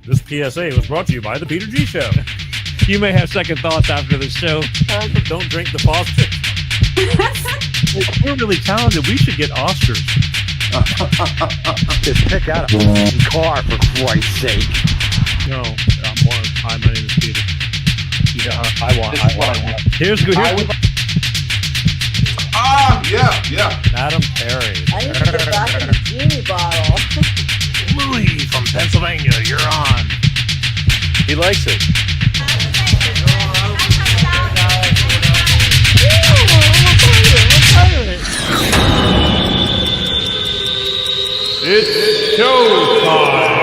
This PSA was brought to you by the Peter G Show. You may have second thoughts after the show. Don't drink the positive. We're really talented. We should get Oscars. Just pick out a car, for Christ's sake. No, hi, my name is Peter. Yeah, I want. Here's good. Yeah. Madam Perry. I need to get back in the genie bottle. Louis from Pennsylvania, you're on. He likes it. It's showtime.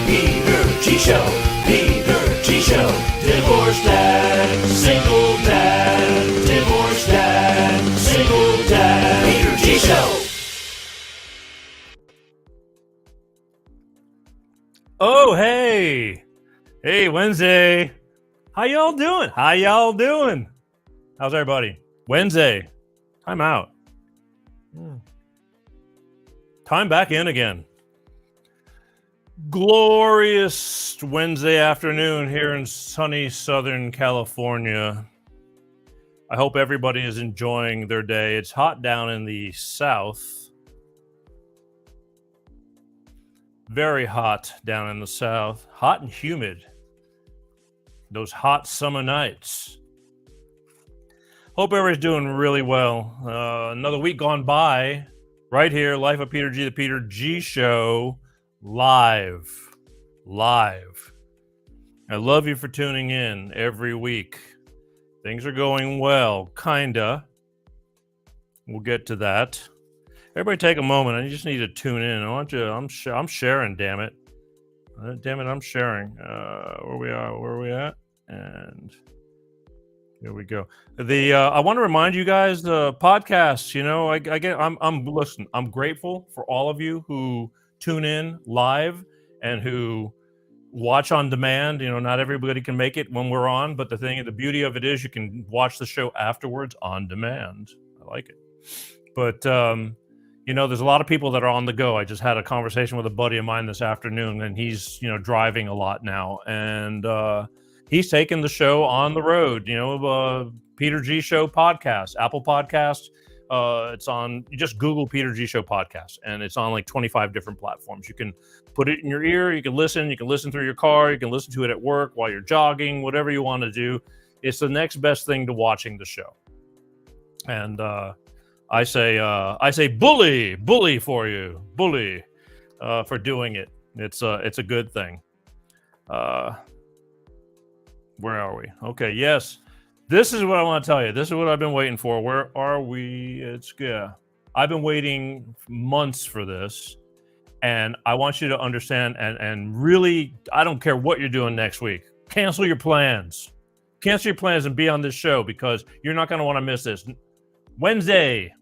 Peter G Show, Peter G Show, divorced dad, single dad, divorced dad, single dad, Peter G Show. Oh, hey, Wednesday. How y'all doing? How's everybody? Wednesday, time out. Time back in again. Glorious Wednesday afternoon here in sunny Southern California. I hope everybody is enjoying their day. It's hot down in the south. Very hot down in the south. Hot and humid. Those hot summer nights. Hope everybody's doing really well. Another week gone by. Right here, Life of Peter G, the Peter G Show. Live. I love you for tuning in every week. Things are going well, kinda. We'll get to that. Everybody take a moment. I just need to tune in. I'm sharing, damn it. I'm sharing. Where are we at? And here we go. I want to remind you guys, the podcasts, I'm grateful for all of you who tune in live and who watch on demand. Not everybody can make it when we're on, but the beauty of it is you can watch the show afterwards on demand. I like it. But there's a lot of people that are on the go. I just had a conversation with a buddy of mine this afternoon, and he's driving a lot now, and he's taking the show on the road. Peter G Show podcast, Apple Podcast. It's on. You just Google Peter G Show podcast, and it's on like 25 different platforms. You can put it in your ear. You can listen. You can listen through your car. You can listen to it at work while you're jogging. Whatever you want to do. It's the next best thing to watching the show. And I say bully for you, for doing it. It's a good thing. Where are we? Okay, yes. This is what I want to tell you. This is what I've been waiting for. Where are we? I've been waiting months for this, and I want you to understand and really, I don't care what you're doing next week. Cancel your plans. And be on this show because you're not going to want to miss this. Wednesday,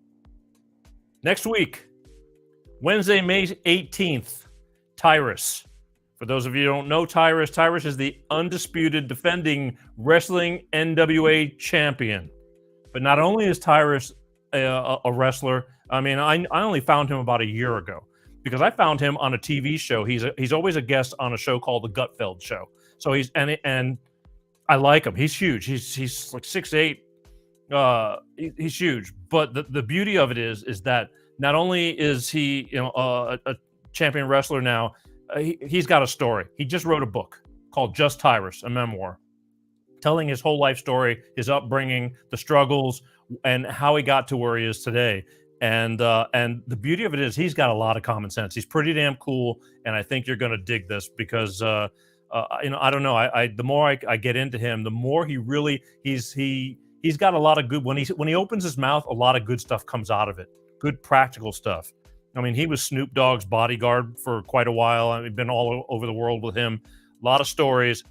next week, Wednesday, May 18th, Tyrus. For those of you who don't know Tyrus is the undisputed defending wrestling NWA champion. But not only is Tyrus a wrestler, I mean, I only found him about a year ago because I found him on a TV show. He's always a guest on a show called The Gutfeld Show. So and I like him. He's huge. He's like 6'8". He's huge. But the beauty of it is that not only is he a champion wrestler now, he's got a story. He just wrote a book called Just Tyrus, a memoir, telling his whole life story, his upbringing, the struggles, and how he got to where he is today. And the beauty of it is he's got a lot of common sense. He's pretty damn cool, and I think you're going to dig this because I don't know. The more I get into him, the more he really he's got a lot of good. When he opens his mouth, a lot of good stuff comes out of it. Good practical stuff. I mean, he was Snoop Dogg's bodyguard for quite a while. I've been all over the world with him. A lot of stories,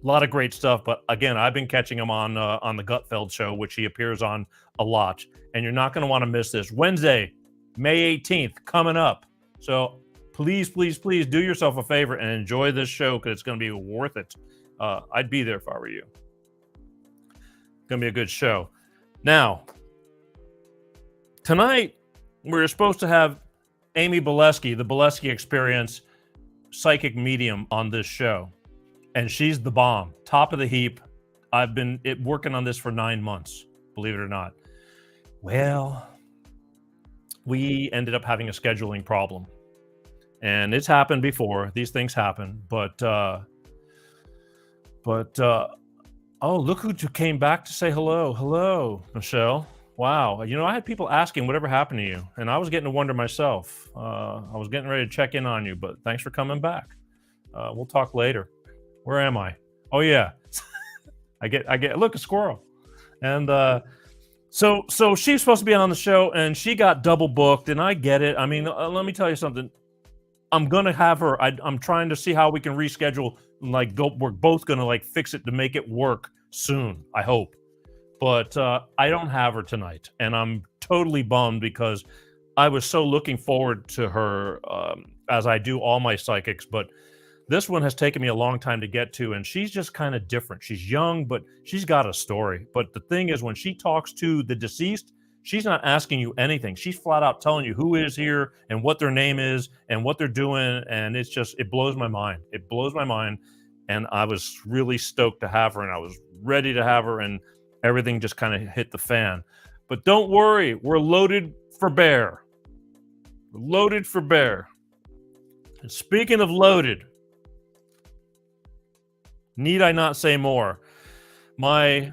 a lot of great stuff. But again, I've been catching him on the Gutfeld Show, which he appears on a lot. And you're not going to want to miss this. Wednesday, May 18th, coming up. So please do yourself a favor and enjoy this show because it's going to be worth it. I'd be there if I were you. It's going to be a good show. Now, tonight we're supposed to have Amy Bileski, the Bileski Experience psychic medium, on this show, and she's the bomb, top of the heap. I've been working on this for 9 months, believe it or not. Well, we ended up having a scheduling problem, and it's happened before. These things happen, but oh, look who came back to say hello. Hello, Michelle. Wow. You know, I had people asking whatever happened to you, and I was getting to wonder myself. I was getting ready to check in on you, but thanks for coming back. We'll talk later. Where am I? Oh yeah. I get look, a squirrel. And so she's supposed to be on the show, and she got double booked, and I get it. I mean, let me tell you something. I'm gonna have her. I'm trying to see how we can reschedule. We're both gonna fix it to make it work soon, I hope. But I don't have her tonight, and I'm totally bummed because I was so looking forward to her, as I do all my psychics. But this one has taken me a long time to get to, and she's just kind of different. She's young, but she's got a story. But the thing is, when she talks to the deceased, she's not asking you anything. She's flat out telling you who is here and what their name is and what they're doing, and it blows my mind. It blows my mind, and I was really stoked to have her, and I was ready to have her, and everything just kind of hit the fan. But don't worry, we're loaded for bear. We're loaded for bear. And speaking of loaded, need I not say more? My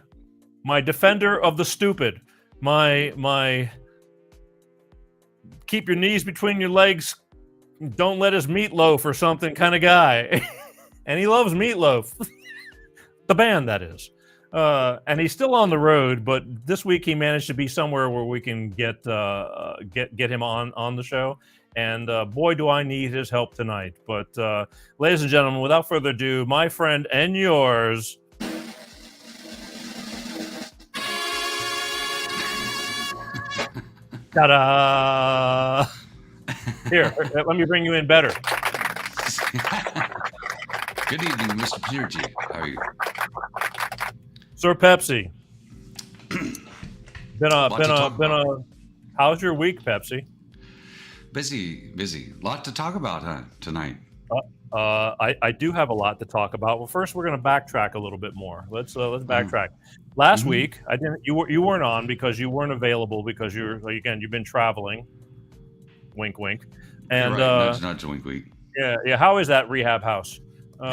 defender of the stupid, my keep your knees between your legs, don't let us meatloaf or something kind of guy. And he loves Meatloaf. The band, that is. And he's still on the road, but this week he managed to be somewhere where we can get him on the show. And boy, do I need his help tonight. But ladies and gentlemen, without further ado, my friend and yours, ta-da! Here, let me bring you in better. Good evening, Mr. Petergy. How are you? Sir Pepsi. How's your week, Pepsi? Busy. Lot to talk about, tonight. I do have a lot to talk about. Well, first we're going to backtrack a little bit more. Let's backtrack. Last week, you weren't on because you weren't available because you've been traveling. Wink, wink. And right. Nudge, wink, wink. Yeah. How is that rehab house? They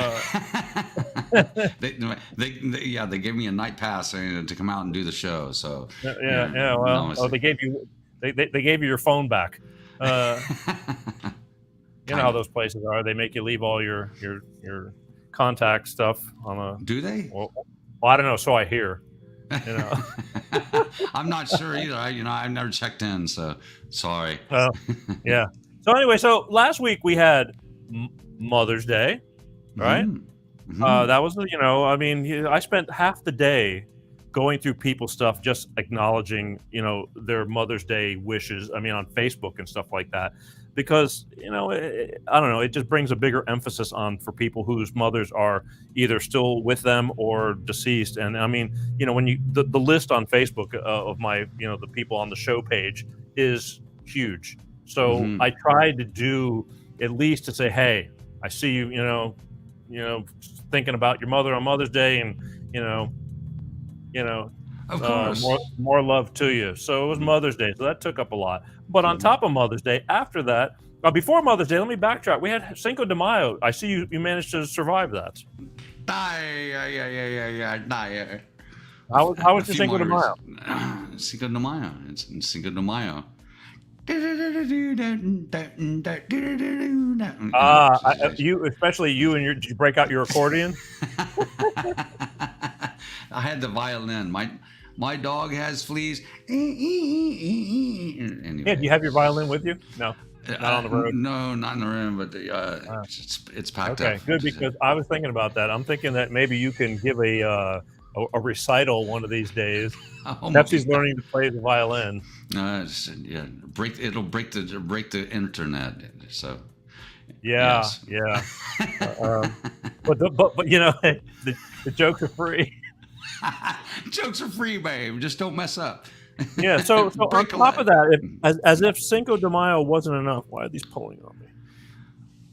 gave me a night pass to come out and do the show. So well, they gave you your phone back. You know how those places are. They make you leave all your contact stuff on a. Do they? Well, I don't know. So I hear. You know. I'm not sure either. I've never checked in, so sorry. Yeah. So anyway, last week we had Mother's Day, right? Mm-hmm. That was, I spent half the day going through people's stuff, just acknowledging, their Mother's Day wishes. On Facebook and stuff like that, because I don't know, it just brings a bigger emphasis on for people whose mothers are either still with them or deceased. And when the list on Facebook of my, the people on the show page is huge. So I tried to do at least to say, hey, I see you, thinking about your mother on Mother's Day, and of course, more love to you. So it was Mother's Day, so that took up a lot. But on top of Mother's Day, after that, before Mother's Day, let me backtrack. We had Cinco de Mayo. I see you managed to survive that. Yeah. How was your Cinco de Mayo? Cinco de Mayo. It's Cinco de Mayo. Especially you and did you break out your accordion? I had the violin. My dog has fleas. Anyway. Yeah, do you have your violin with you? No, not on the road. No, not in the room, but it's packed up. Okay, good, because I was thinking about that. I'm thinking that maybe you can give a recital one of these days. Pepsi's learning to play the violin. It'll break the internet. So. Yeah. But the jokes are free. Jokes are free, babe. Just don't mess up. Yeah. So on Break a top leg. of that, as if Cinco de Mayo wasn't enough, why are these pulling on me?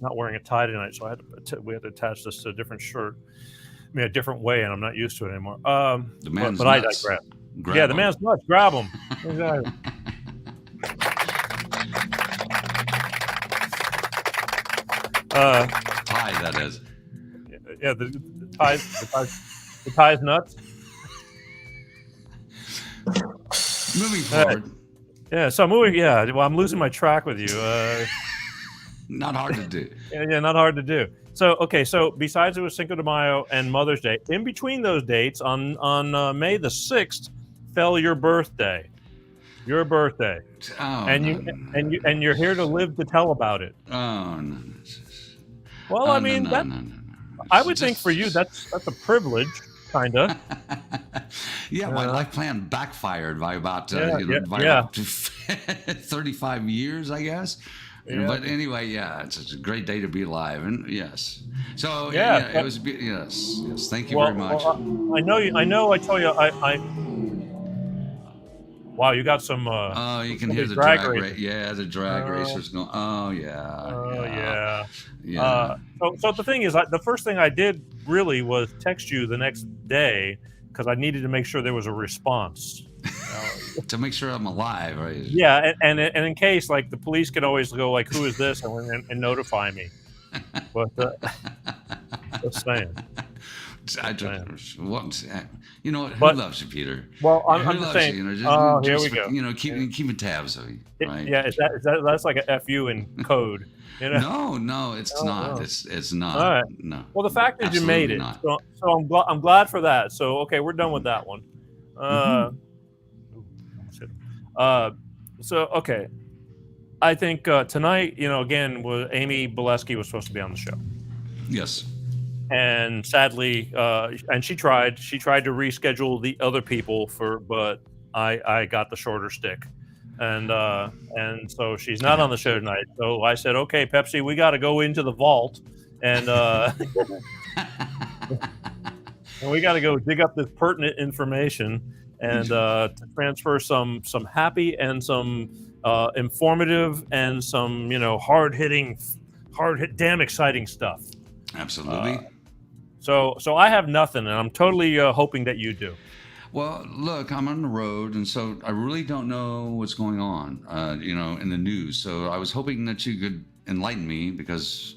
Not wearing a tie tonight, so we had to attach this to a different shirt. I mean, a different way, and I'm not used to it anymore. The man's but I nuts. digress. Grab Yeah, the him. man's nuts. Grab him. Exactly. Tie, that is. Yeah, the tie's nuts. Moving forward. Yeah, so I'm moving. Yeah, well, I'm losing my track with you. Not hard to do. Yeah, not hard to do. So, okay, so besides it was Cinco de Mayo and Mother's Day, in between those dates, on May the 6th, fell your birthday. Your birthday. Oh, and you're here to live to tell about it. Oh, no. Well, I mean, I would think for you that's a privilege, kinda. Yeah, my life plan backfired by about about 35 years, I guess. Yeah. But anyway, yeah, it's a great day to be alive, and yes. So Yeah, it was. Yes. Thank you very much. Well, I know. I tell you, I. Wow, you got some. Oh, you can hear the drag drag race. race. Yeah, the drag racers going. Oh yeah. Oh yeah. Yeah. So the thing is, the first thing I did really was text you the next day because I needed to make sure there was a response. To make sure I'm alive, right? Yeah, and in case, like, the police can always go like, "Who is this?" and notify me. But just saying. You know, who But- loves you, Peter? Well, I'm Who just loves saying. you? You know, Here just we go. You know, keeping tabs of you, right? Yeah, that's like a FU in code. You know? No, it's No, not. no. It's not. All right. No. Well, the fact is you made it, Absolutely so I'm glad for that. So okay, we're done with that one. So okay, I think tonight, again, Amy Bileski was supposed to be on the show, Yes. and sadly, and she tried to reschedule the other people but I got the shorter stick, and so she's not on the show tonight. So I said, okay, Pepsi, we got to go into the vault, and and we got to go dig up this pertinent information and to transfer some happy and some informative and some damn exciting stuff. Absolutely. So I have nothing, and I'm totally hoping that you do. Well, look, I'm on the road, and so I really don't know what's going on, in the news. So I was hoping that you could enlighten me because,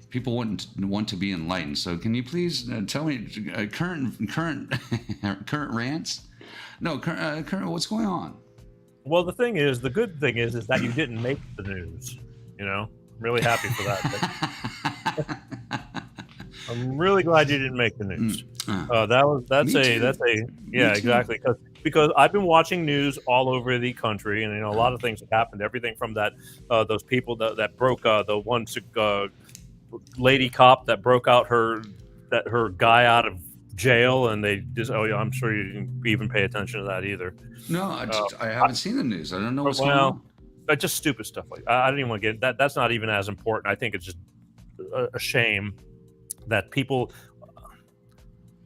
people wouldn't want to be enlightened. So can you please tell me current rants? No, current. What's going on? Well, the good thing is that you didn't make the news. I'm really happy for that. I'm really glad you didn't make the news. Exactly. Because I've been watching news all over the country, and a lot of things have happened. Everything from those people that broke the one lady cop that broke out her guy out of jail, and they just I'm sure you didn't even pay attention to that either. No, I haven't seen the news. I don't know what's going on. Just stupid stuff like I don't even want to get that. That's not even as important. I think it's just a shame that people.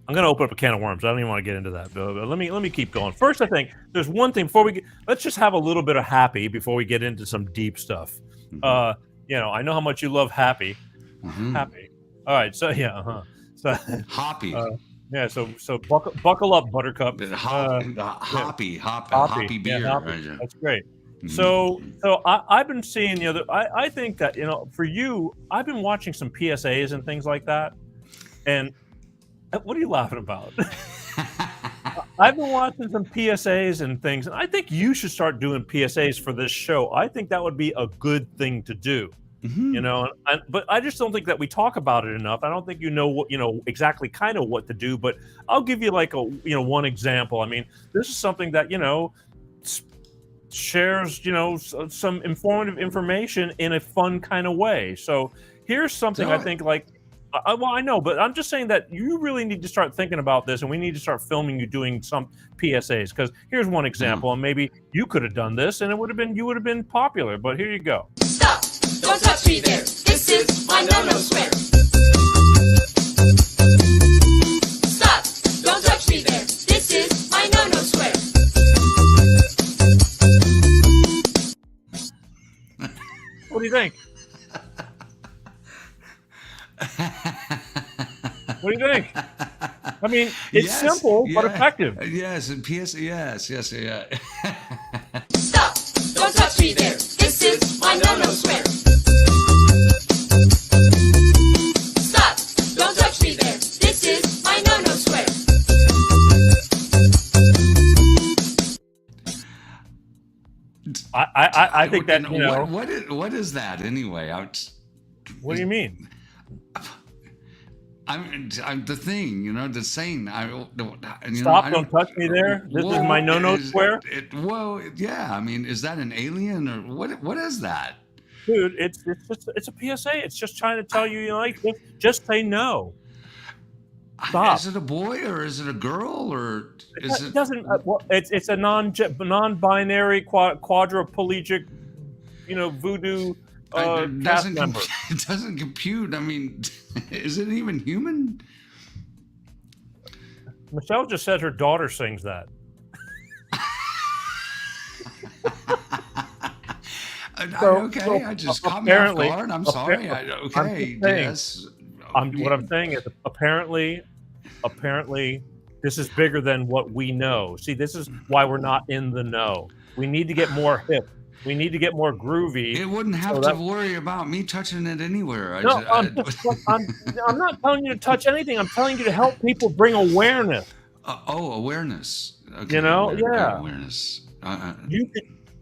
I'm going to open up a can of worms. I don't even want to get into that. But let me keep going. First, I think there's one thing before let's just have a little bit of happy before we get into some deep stuff. Mm-hmm. I know how much you love happy. Mm-hmm. Happy. All right. So yeah. So Hoppy. Yeah. So buckle up, Buttercup. Hoppy beer. Yeah, hoppy. Right? That's great. Mm-hmm. So I've been seeing I think that for you, I've been watching some PSAs and things like that. And what are you laughing about? I've been watching some PSAs and things, and I think you should start doing PSAs for this show. I think that would be a good thing to do. Mm-hmm. But I just don't think that we talk about it enough. I don't think what exactly kind of what to do. But I'll give you like one example. I mean, this is something that shares some informative information in a fun kind of way. So here's something I think like. Well, I know, but I'm just saying that you really need to start thinking about this, and we need to start filming you doing some PSAs. Because here's one example, and maybe you could have done this, and you would have been popular. But here you go. Stop! Don't touch me there. This is my no-no square. Stop! What do you think? I mean, it's Yes, simple but yeah, effective. Yes, and PS. Yes, yeah. Stop! Don't touch me there. This is my no-no square. Stop! Don't touch me there. This is my no-no square. I think that, you know. What is that anyway? What do you mean? I'm the thing, you know, the saying. Stop! Don't touch me there. This is my no-no square. Well, yeah. I mean, is that an alien or what? What is that? Dude, it's a PSA. It's just trying to tell you, you know, like, just say no. Stop. Is it a boy or is it a girl or is It it? doesn't. Well, it's a non-binary quadriplegic, you know, voodoo cast member. It doesn't compute. I mean, is it even human? Michelle just said her daughter sings that. Okay, I just caught me off guard. I'm sorry. Okay, yes. What I'm saying is apparently this is bigger than what we know. See, this is why we're not in the know. We need to get more hip. We need to get more groovy. It wouldn't have to worry about me touching it anywhere. I'm not telling you to touch anything. I'm telling you to help people bring awareness. Awareness. Okay, You know, awareness.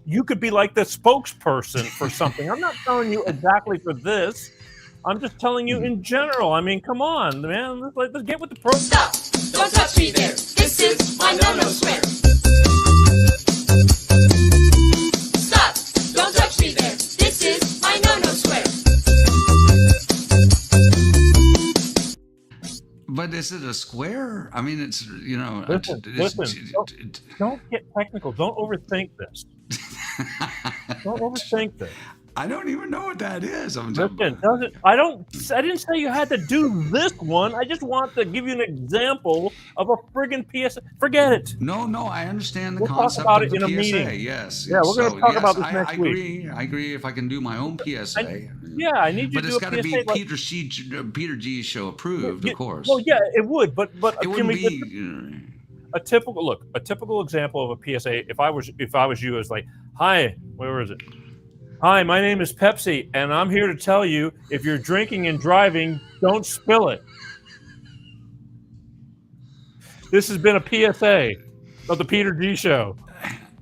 You could be like the spokesperson for something. I'm not telling you exactly for this. I'm just telling you in general. I mean, come on, man. Let's get with the program. Stop! Don't touch me there. This is my no-no square. Stop! Don't touch me there. This is my no-no square. But is it a square? I mean, it's, you know. Listen. Don't get technical. Don't overthink this. Don't overthink this. I don't even know what that is. Listen, I didn't say you had to do this one. I just want to give you an example of a friggin' PSA. Forget it. No, I understand the We'll talk concept about of it the in a PSA. meeting. Yes. Yeah, we're going to talk about this I next agree. week. I agree if I can do my own PSA. I need you But to it's do got a to PSA. be Peter G show approved, of course. Well, yeah, it would, but It wouldn't be. a typical example of a PSA. If I was you, is like, hi, where is it? Hi, my name is Pepsi, and I'm here to tell you if you're drinking and driving, don't spill it. This has been a PSA of the Peter G Show.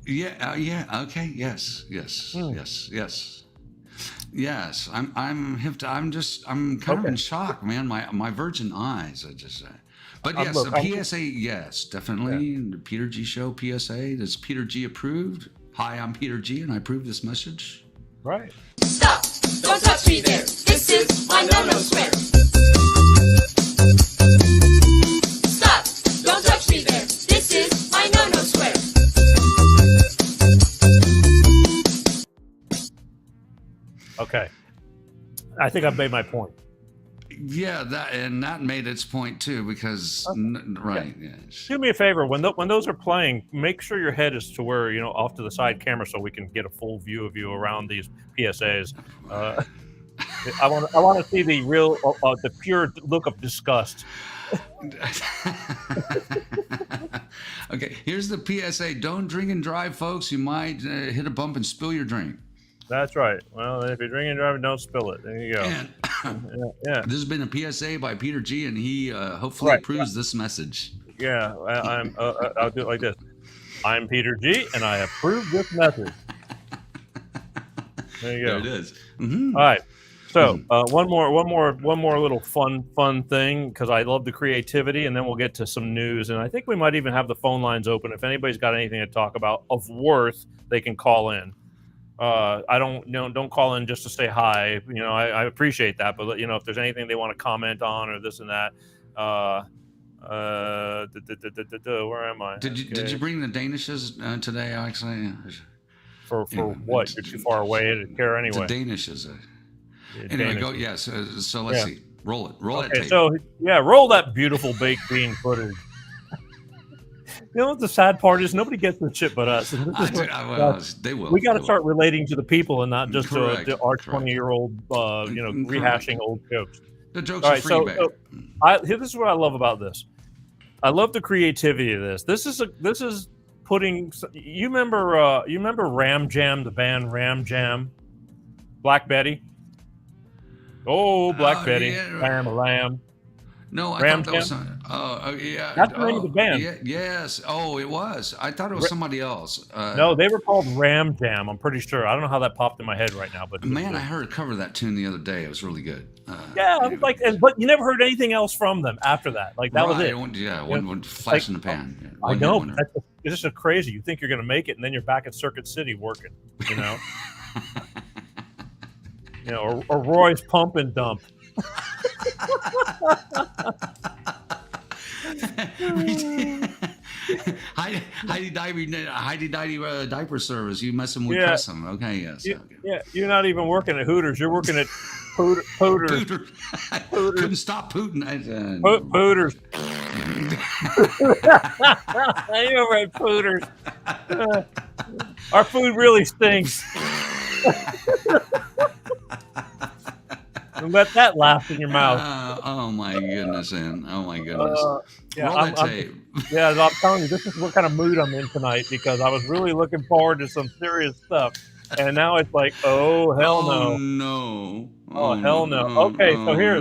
Yeah. Okay. Yes. I'm hip to. I'm kind of in shock, man. My virgin eyes. I just say. But yes, Look, a PSA. Yes, definitely. The Peter G Show PSA. Is Peter G approved? Hi, I'm Peter G, and I approve this message. Right. Stop! Don't touch me there. This is my no-no square. Stop! Don't touch me there. This is my no-no square. Okay. I think I've made my point. Yeah, that made its point too, because right. Yeah. Do me a favor, when those are playing, make sure your head is to where, you know, off to the side camera, so we can get a full view of you around these PSAs. I want to see the real, the pure look of disgust. Okay, here's the PSA: don't drink and drive, folks. You might hit a bump and spill your drink. That's right. Well, if you're drinking and driving, don't spill it. There you go. And yeah. This has been a PSA by Peter G, and he hopefully approves this message. Yeah, I'll do it like this. I'm Peter G, and I approve this message. There you go. There it is. Mm-hmm. All right. So one more little fun thing, because I love the creativity, and then we'll get to some news, and I think we might even have the phone lines open. If anybody's got anything to talk about of worth, they can call in. Don't call in just to say hi. You know, I appreciate that, but you know, if there's anything they want to comment on or this and that, where am I? Did you bring the Danishes today, Alex? For what? You're too far away to care anyway. The Danishes. Anyway, go. Yes. So let's see. Roll it. Roll it. So roll that beautiful baked bean footage. You know what the sad part is? Nobody gets this shit but us. And they will. We got to start relating to the people and not just Correct, to our 20-year-old, rehashing old jokes. The jokes All are right, free, so, babe. this is what I love about this. I love the creativity of this. This is putting. You remember Ram Jam, the band Ram Jam, Black Betty. Oh, Black Betty, yeah. Lamb, a lamb. No, I Ram thought that was Jam? yeah. That's the name of the band. Yes. Oh, it was. I thought it was somebody else. No, they were called Ram Jam. I'm pretty sure. I don't know how that popped in my head right now, but Man, I heard a cover of that tune the other day. It was really good. yeah, I was like, but you never heard anything else from them after that. Like that was it. One flash in the pan. I know. It's just crazy. You think you're going to make it, and then you're back at Circuit City working. You know, or Roy's Pump and Dump. Heidi diaper service. You messing with custom? Okay, yes. Yeah, you're not even working at Hooters. You're working at Pooters. Couldn't stop Putin. Pooters. You're right, Pooters. Our food really stinks. Let that laugh in your mouth. Oh my goodness, man. Oh my goodness. Yeah, Roll that tape. I'm telling you, this is what kind of mood I'm in tonight because I was really looking forward to some serious stuff. And now it's like, oh, hell no. Oh, no. Oh, hell no. Okay, so here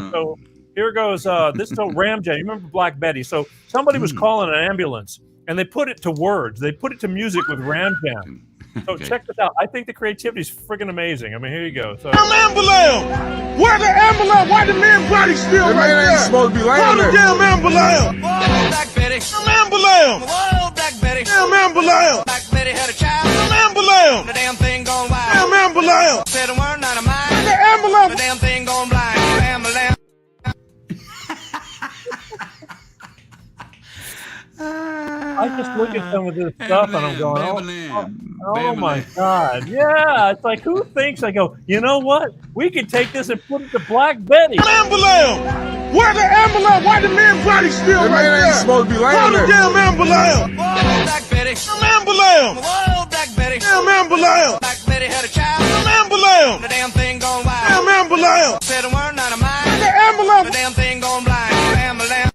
goes. This is a Ram Jam. You remember Black Betty? So somebody was calling an ambulance, and they put it to words. They put it to music with Ram Jam. So check this out. I think the creativity is friggin' amazing. I mean, here you go. So ambulance! Where the ambulance? Why the man body still right there? Ain't supposed to be laying there. Damn ambulance! Whoa, Black Betty. Ambulance! Whoa, Black Betty. Damn ambulance! Black Betty had a child. Ambulance! The damn thing gone wild. Damn ambulance! Said a word, not a mind. The ambulance! The damn thing gone blind. Ambulance! I just look at some of this stuff and I'm going, oh my God. Yeah. It's like, who thinks? I go, you know what? We could take this and put it to Black Betty. Ambulance! Where the ambulance? Why the man body still right there? Ain't supposed to be laying there. Damn ambulance! Whoa, Black Betty. Ambulance! Whoa, Black Betty. Damn ambulance! Black Betty had a child. Ambulance! The damn thing gone wild. Damn ambulance! Said a word, not a mind. The ambulance! The damn thing gone blind. Ambulance!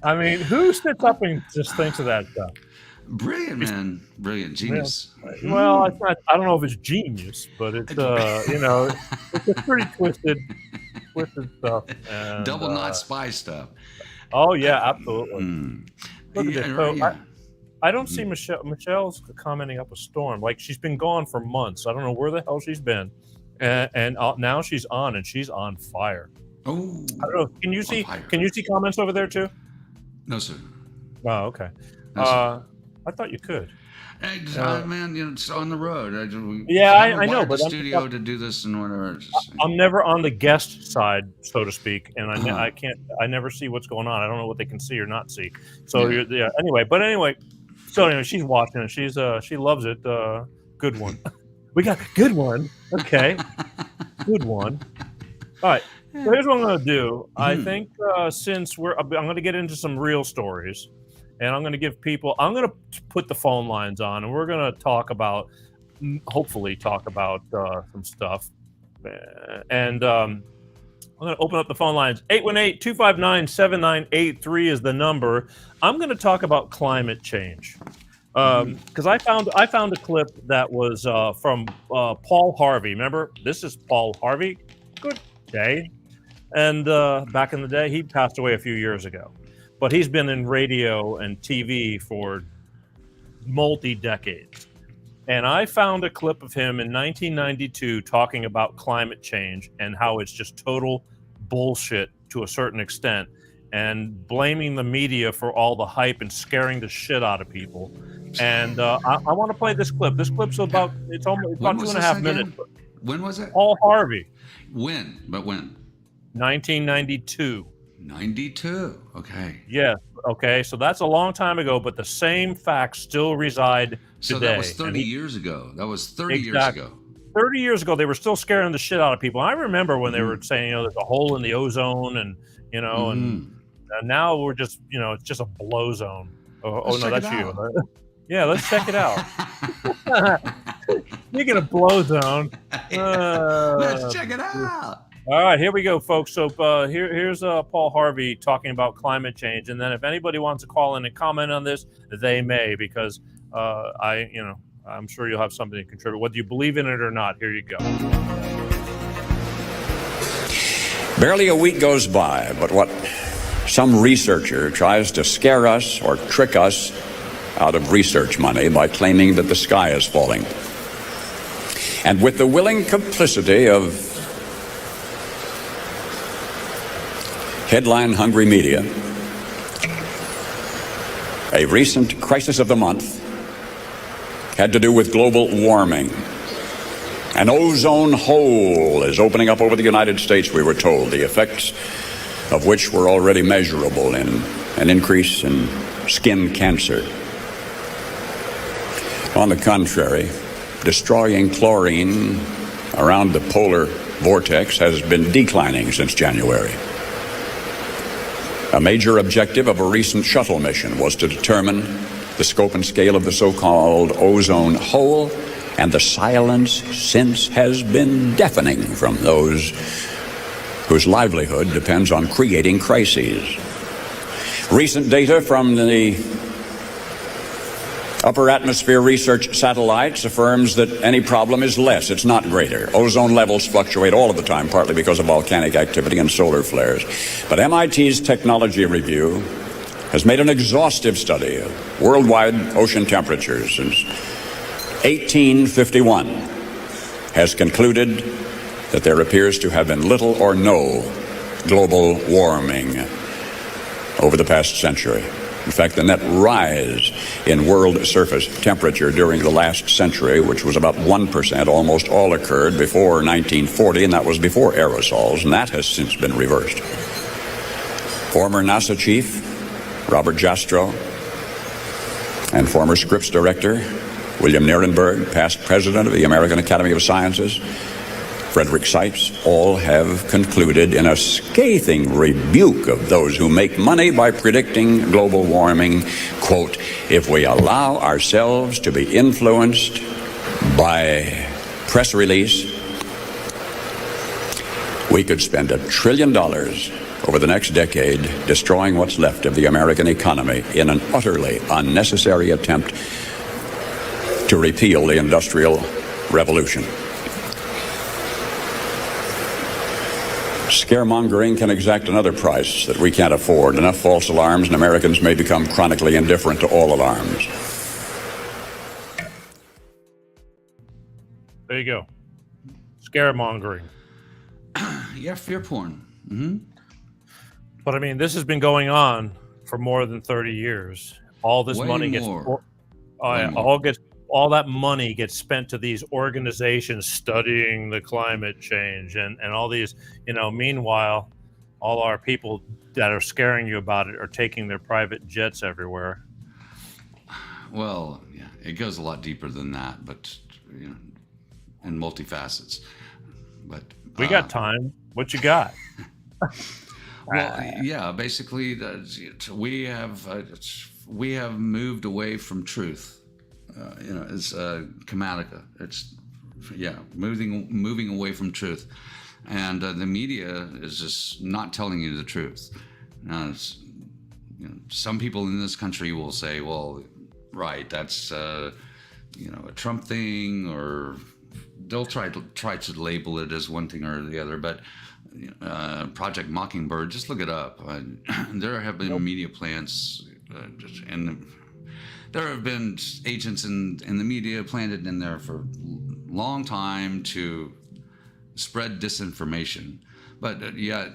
I mean, who sits up and just thinks of that stuff? Brilliant, man. Brilliant. Genius. Well, it's not, I don't know if it's genius, but it's, it's a pretty twisted stuff. And, double knot spy stuff. Oh, yeah, absolutely. Look at this. So yeah. I don't see Michelle. Michelle's commenting up a storm. Like, she's been gone for months. I don't know where the hell she's been. And now she's on, and she's on fire. Oh. I don't know. Can you see comments over there, too? No, sir. Oh, okay. No, sir. I thought you could. Hey, man, it's on the road. I know, but the studio to do this and whatever. I'm never on the guest side, so to speak, and I can't. I never see what's going on. I don't know what they can see or not see. So Anyway, she's watching it. She loves it. Good one. We got a good one. Okay, good one. All right. So here's what I'm going to do. I think since I'm going to get into some real stories, and I'm going to give people. I'm going to put the phone lines on, and we're going to hopefully talk about some stuff. And I'm going to open up the phone lines. 818-259-7983 is the number. I'm going to talk about climate change because I found a clip that was from Paul Harvey. Remember, this is Paul Harvey. Good day. And back in the day, he passed away a few years ago. But he's been in radio and TV for multi-decades. And I found a clip of him in 1992 talking about climate change and how it's just total bullshit to a certain extent, and blaming the media for all the hype and scaring the shit out of people. And I want to play this clip. This clip's about 2.5 minutes. When was it? Paul Harvey. When? 1992. 92. Okay. Yes. Okay. So that's a long time ago, but the same facts still reside today. So that was 30 years ago. That was 30 years ago. 30 years ago, they were still scaring the shit out of people. I remember when they were saying, there's a hole in the ozone, and and now we're just, it's just a blow zone. Oh no, that's you. Yeah, let's check it out. Speaking of blow zone, Let's check it out. all right, here we go, folks. So here's Paul Harvey talking about climate change, and then if anybody wants to call in and comment on this, they may, because I'm sure you'll have something to contribute, whether you believe in it or not. Here you go. Barely a week goes by, but what some researcher tries to scare us or trick us out of research money by claiming that the sky is falling. And with the willing complicity of headline-hungry media, a recent crisis of the month had to do with global warming. An ozone hole is opening up over the United States, we were told, the effects of which were already measurable in an increase in skin cancer. On the contrary, destroying chlorine around the polar vortex has been declining since January. A major objective of a recent shuttle mission was to determine the scope and scale of the so-called ozone hole, and the silence since has been deafening from those whose livelihood depends on creating crises. Recent data from the upper atmosphere research satellites affirms that any problem is less, it's not greater. Ozone levels fluctuate all of the time, partly because of volcanic activity and solar flares. But MIT's technology review has made an exhaustive study of worldwide ocean temperatures since 1851, has concluded that there appears to have been little or no global warming over the past century. In fact, the net rise in world surface temperature during the last century, which was about 1%, almost all occurred before 1940, and that was before aerosols, and that has since been reversed. Former NASA chief Robert Jastrow and former Scripps director William Nierenberg, past president of the American Academy of Sciences, Frederick Seitz, all have concluded in a scathing rebuke of those who make money by predicting global warming, quote, if we allow ourselves to be influenced by press release, we could spend $1 trillion over the next decade destroying what's left of the American economy in an utterly unnecessary attempt to repeal the Industrial Revolution. Scaremongering can exact another price that we can't afford. Enough false alarms and Americans may become chronically indifferent to all alarms. There you go. Scaremongering. Yeah, fear porn. Mm-hmm. But I mean, this has been going on for more than 30 years. All this money gets all that money gets spent to these organizations studying the climate change and all these, meanwhile, all our people that are scaring you about it are taking their private jets everywhere. Well, yeah, it goes a lot deeper than that, but, and multifacets. But we got time. What you got? Well, yeah, basically, we have moved away from truth. It's Chematica. It's moving away from truth, and the media is just not telling you the truth. Now, some people in this country will say, "Well, right, that's a Trump thing," or they'll try to label it as one thing or the other. But Project Mockingbird, just look it up. There have been media plants, and there have been agents in the media planted in there for a long time to spread disinformation, but yet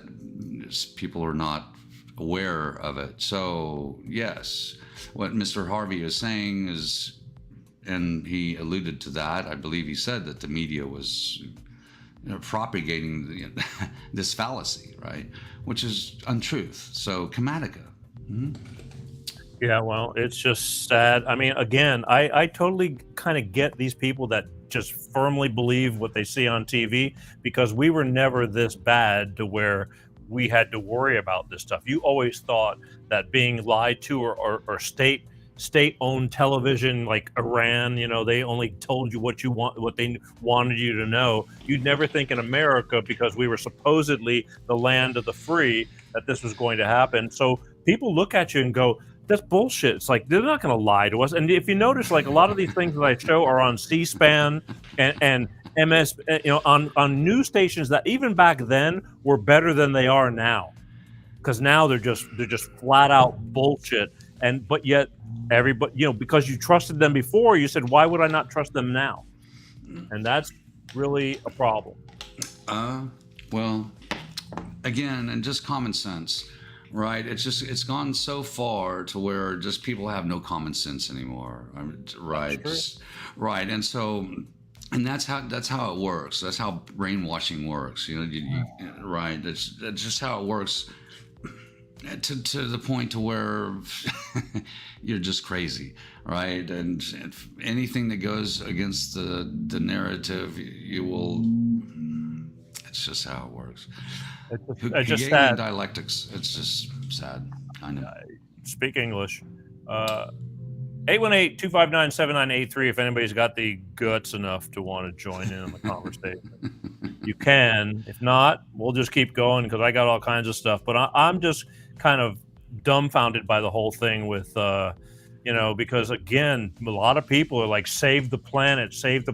people are not aware of it. So yes, what Mr. Harvey is saying is, and he alluded to that, I believe he said that the media was propagating this fallacy, right? Which is untruth. So Chematica. Mm-hmm. Yeah, well, it's just sad. I mean, again, I totally kind of get these people that just firmly believe what they see on TV, because we were never this bad to where we had to worry about this stuff. You always thought that being lied to or state state-owned television like Iran, they only told you what they wanted you to know. You'd never think in America, because we were supposedly the land of the free, that this was going to happen. So people look at you and go, that's bullshit. It's like, they're not going to lie to us. And if you notice, like, a lot of these things that I show are on C-SPAN and MS, on news stations that even back then were better than they are now, because now they're just flat out bullshit. But yet everybody, because you trusted them before, you said, why would I not trust them now? And that's really a problem. Well, again, and just common sense, right? it's gone so far to where just people have no common sense anymore, right? Right. And so, and that's how it works. That's how brainwashing works. Right. That's just how it works. To the point to where you're just crazy, right? And anything that goes against the narrative, you will. It's just how it works. It's just Hegelian sad. dialectics. It's just sad. I know. Speak English. 818-259-7983. If anybody's got the guts enough to want to join in on the conversation, you can. If not, we'll just keep going, because I got all kinds of stuff. But I'm just kind of dumbfounded by the whole thing with, because again, a lot of people are like, save the planet, save the,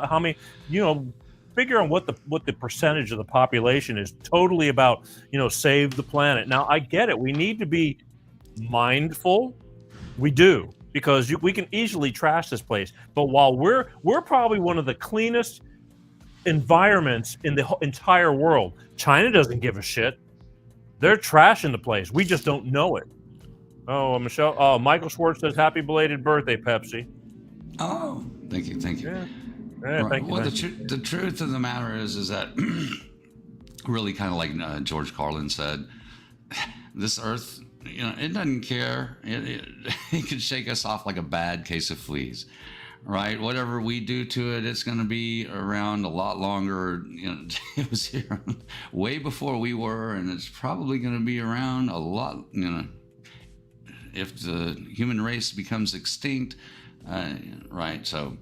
how many, figure on what the percentage of the population is totally about, save the planet. Now, I get it. We need to be mindful. We do, because we can easily trash this place. But while we're probably one of the cleanest environments in the entire world, China doesn't give a shit. They're trashing the place. We just don't know it. Oh, Michelle. Oh, Michael Schwartz says, happy belated birthday, Pepsi. Oh, thank you. Yeah, Right. thank you. Well, the truth of the matter is that really kind of like George Carlin said, this Earth, it doesn't care. It can shake us off like a bad case of fleas, right? Whatever we do to it, it's going to be around a lot longer. It was here way before we were, and it's probably going to be around a lot. If the human race becomes extinct, right? So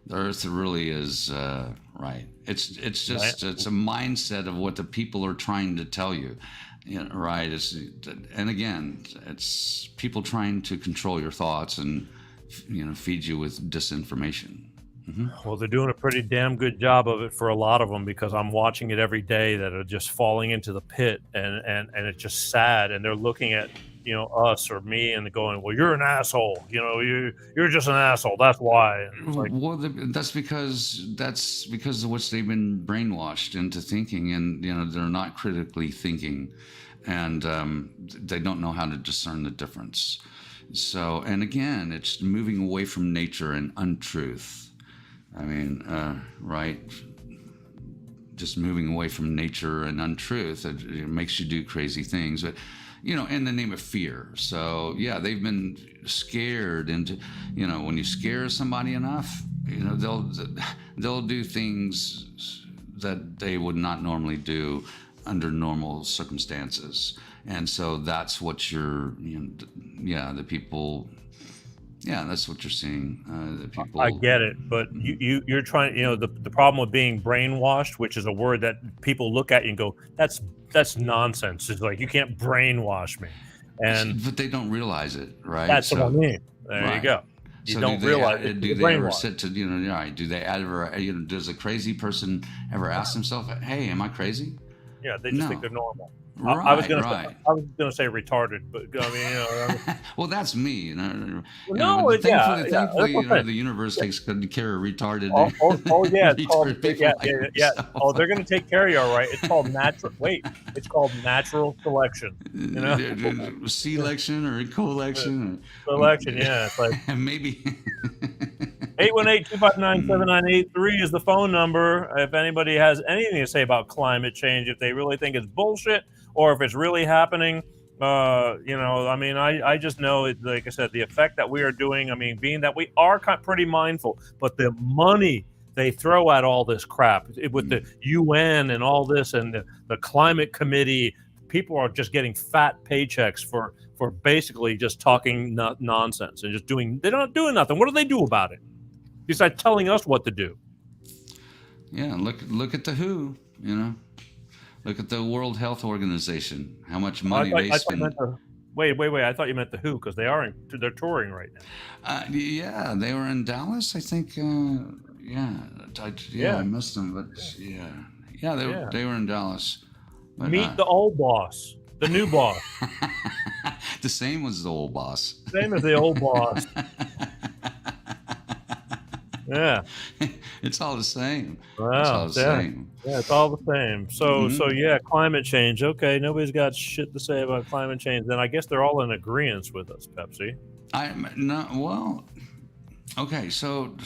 the Earth really is right. It's just it's a mindset of what the people are trying to tell you. Right. And again, it's people trying to control your thoughts and, feed you with disinformation. Mm-hmm. Well, they're doing a pretty damn good job of it for a lot of them, because I'm watching it every day that are just falling into the pit, and it's just sad. And they're looking at, us or me and going, well, you're an asshole. You're just an asshole. That's why. And it's like, well, that's because of which they've been brainwashed into thinking, and they're not critically thinking, and they don't know how to discern the difference. So, and again, it's moving away from nature and untruth. I mean, right? Just moving away from nature and untruth, it makes you do crazy things, but in the name of fear. So yeah, they've been scared into, when you scare somebody enough, they'll do things that they would not normally do under normal circumstances. And so that's what the people. Yeah, that's what you're seeing. The people. I get it, but you're trying. The problem with being brainwashed, which is a word that people look at you and go, "That's nonsense." It's like, you can't brainwash me, but they don't realize it, right? That's what I mean. There you go. You don't realize it. Do they ever sit to do they ever does a crazy person ever ask themselves, "Hey, am I crazy?" Yeah, they just think they're normal. Right, I was gonna say retarded, but I mean, well, that's me. Thankfully, the universe takes good care of retarded. Yeah, it's called, yeah. Oh, they're gonna take care of you, all right. It's called natural. Wait, it's called natural selection. Selection or collection. Selection, yeah. It's like maybe. 818-259-7983 is the phone number. If anybody has anything to say about climate change, if they really think it's bullshit, or if it's really happening, I just know it. Like I said, the effect that we are doing. I mean, being that we are pretty mindful, but the money they throw at all this crap with the UN and all this, and the climate committee, people are just getting fat paychecks for basically just talking nonsense and they're not doing nothing. What do they do about it besides telling us what to do? Yeah, look at the WHO. You know, look at the World Health Organization. How much money they spend. Wait! I thought you meant the WHO because they're touring right now. Yeah, they were in Dallas, I think. I missed them, but they were in Dallas. But, Meet the old boss, the new boss. The same as the old boss. Same as the old boss. Yeah, it's all the same. Wow, it's all the same. Yeah, it's all the same. So climate change. Okay, nobody's got shit to say about climate change. Then I guess they're all in agreement with us, Pepsi. Okay, so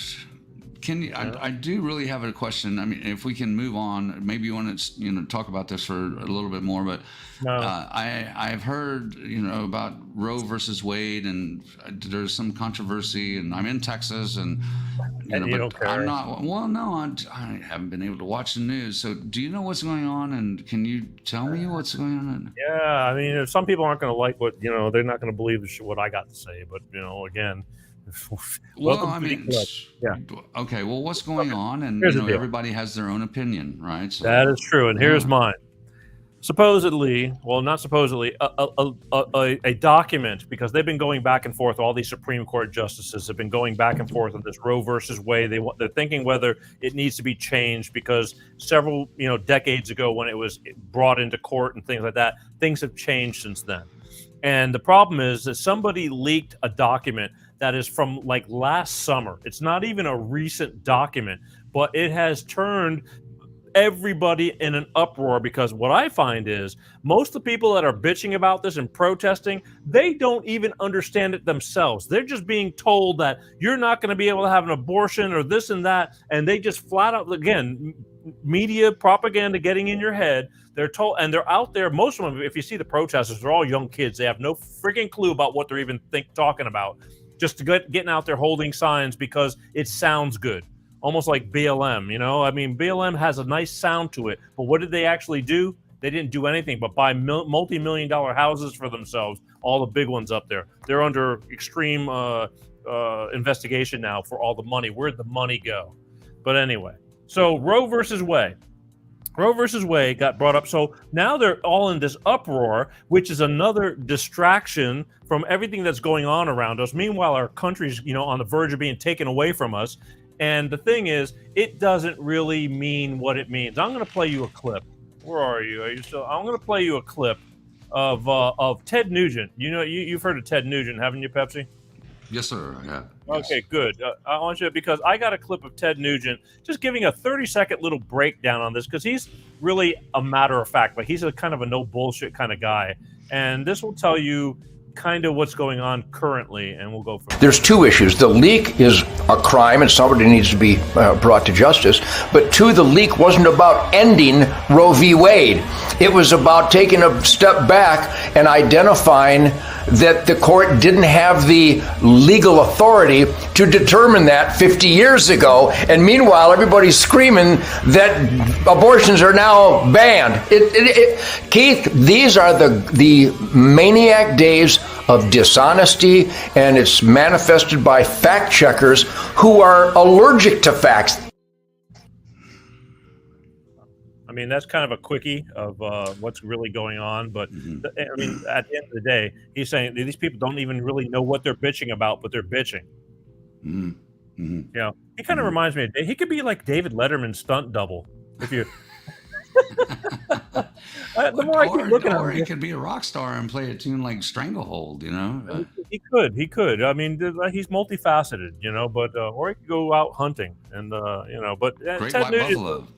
can you? I do really have a question. I mean, if we can move on, maybe you want to talk about this for a little bit more. But I've heard about Roe versus Wade, and there's some controversy. And I'm in Texas, and you don't care. I'm not. Well, no, I haven't been able to watch the news. So, do you know what's going on? And can you tell me what's going on? Yeah, I mean, if some people aren't going to like what they're not going to believe what I got to say. But again. Okay. Well, what's going on? And everybody has their own opinion, right? So, that is true. And here's mine. Supposedly, well, not supposedly, a document, because they've been going back and forth. All these Supreme Court justices have been going back and forth on this Roe versus Wade. They're thinking whether it needs to be changed because several decades ago when it was brought into court and things like that, things have changed since then. And the problem is that somebody leaked a document that is from like last summer. It's not even a recent document, but it has turned everybody in an uproar, because what I find is most of the people that are bitching about this and protesting, they don't even understand it themselves. They're just being told that you're not going to be able to have an abortion or this and that, and they just flat out, again, media propaganda getting in your head. They're told, and they're out there. Most of them, if you see the protesters, they're all young kids. They have no freaking clue about what they're even talking about. Just getting out there holding signs because it sounds good, almost like BLM. I mean, BLM has a nice sound to it, but what did they actually do? They didn't do anything but buy multi-million-dollar houses for themselves. All the big ones up there. They're under extreme investigation now for all the money. Where'd the money go? But anyway, so Roe versus Wade. Roe versus Wade got brought up. So now they're all in this uproar, which is another distraction from everything that's going on around us. Meanwhile, our country's, on the verge of being taken away from us. And the thing is, it doesn't really mean what it means. I'm going to play you a clip. Where are you? Are you still? I'm going to play you a clip of Ted Nugent. You've heard of Ted Nugent, haven't you, Pepsi? Yes, sir. Yeah. Okay, good. I want you because I got a clip of Ted Nugent just giving a 30-second little breakdown on this, because he's really a matter of fact, but he's a kind of a no bullshit kind of guy. And this will tell you kind of what's going on currently, and we'll go from there. There's two issues. The leak is a crime and somebody needs to be brought to justice. But two, the leak wasn't about ending Roe v. Wade. It was about taking a step back and identifying that the court didn't have the legal authority to determine that 50 years ago. And meanwhile, everybody's screaming that abortions are now banned. Keith, these are the maniac days of dishonesty, and it's manifested by fact checkers who are allergic to facts. I mean, that's kind of a quickie of what's really going on. But I mean, at the end of the day, he's saying these people don't even really know what they're bitching about, but they're bitching. He kind of reminds me of, he could be like David Letterman's stunt double. If you, the more I keep looking at him, he could be a rock star and play a tune like Stranglehold. He could. I mean, he's multifaceted, but or he could go out hunting and But Great Ted White Nugent, Buffalo.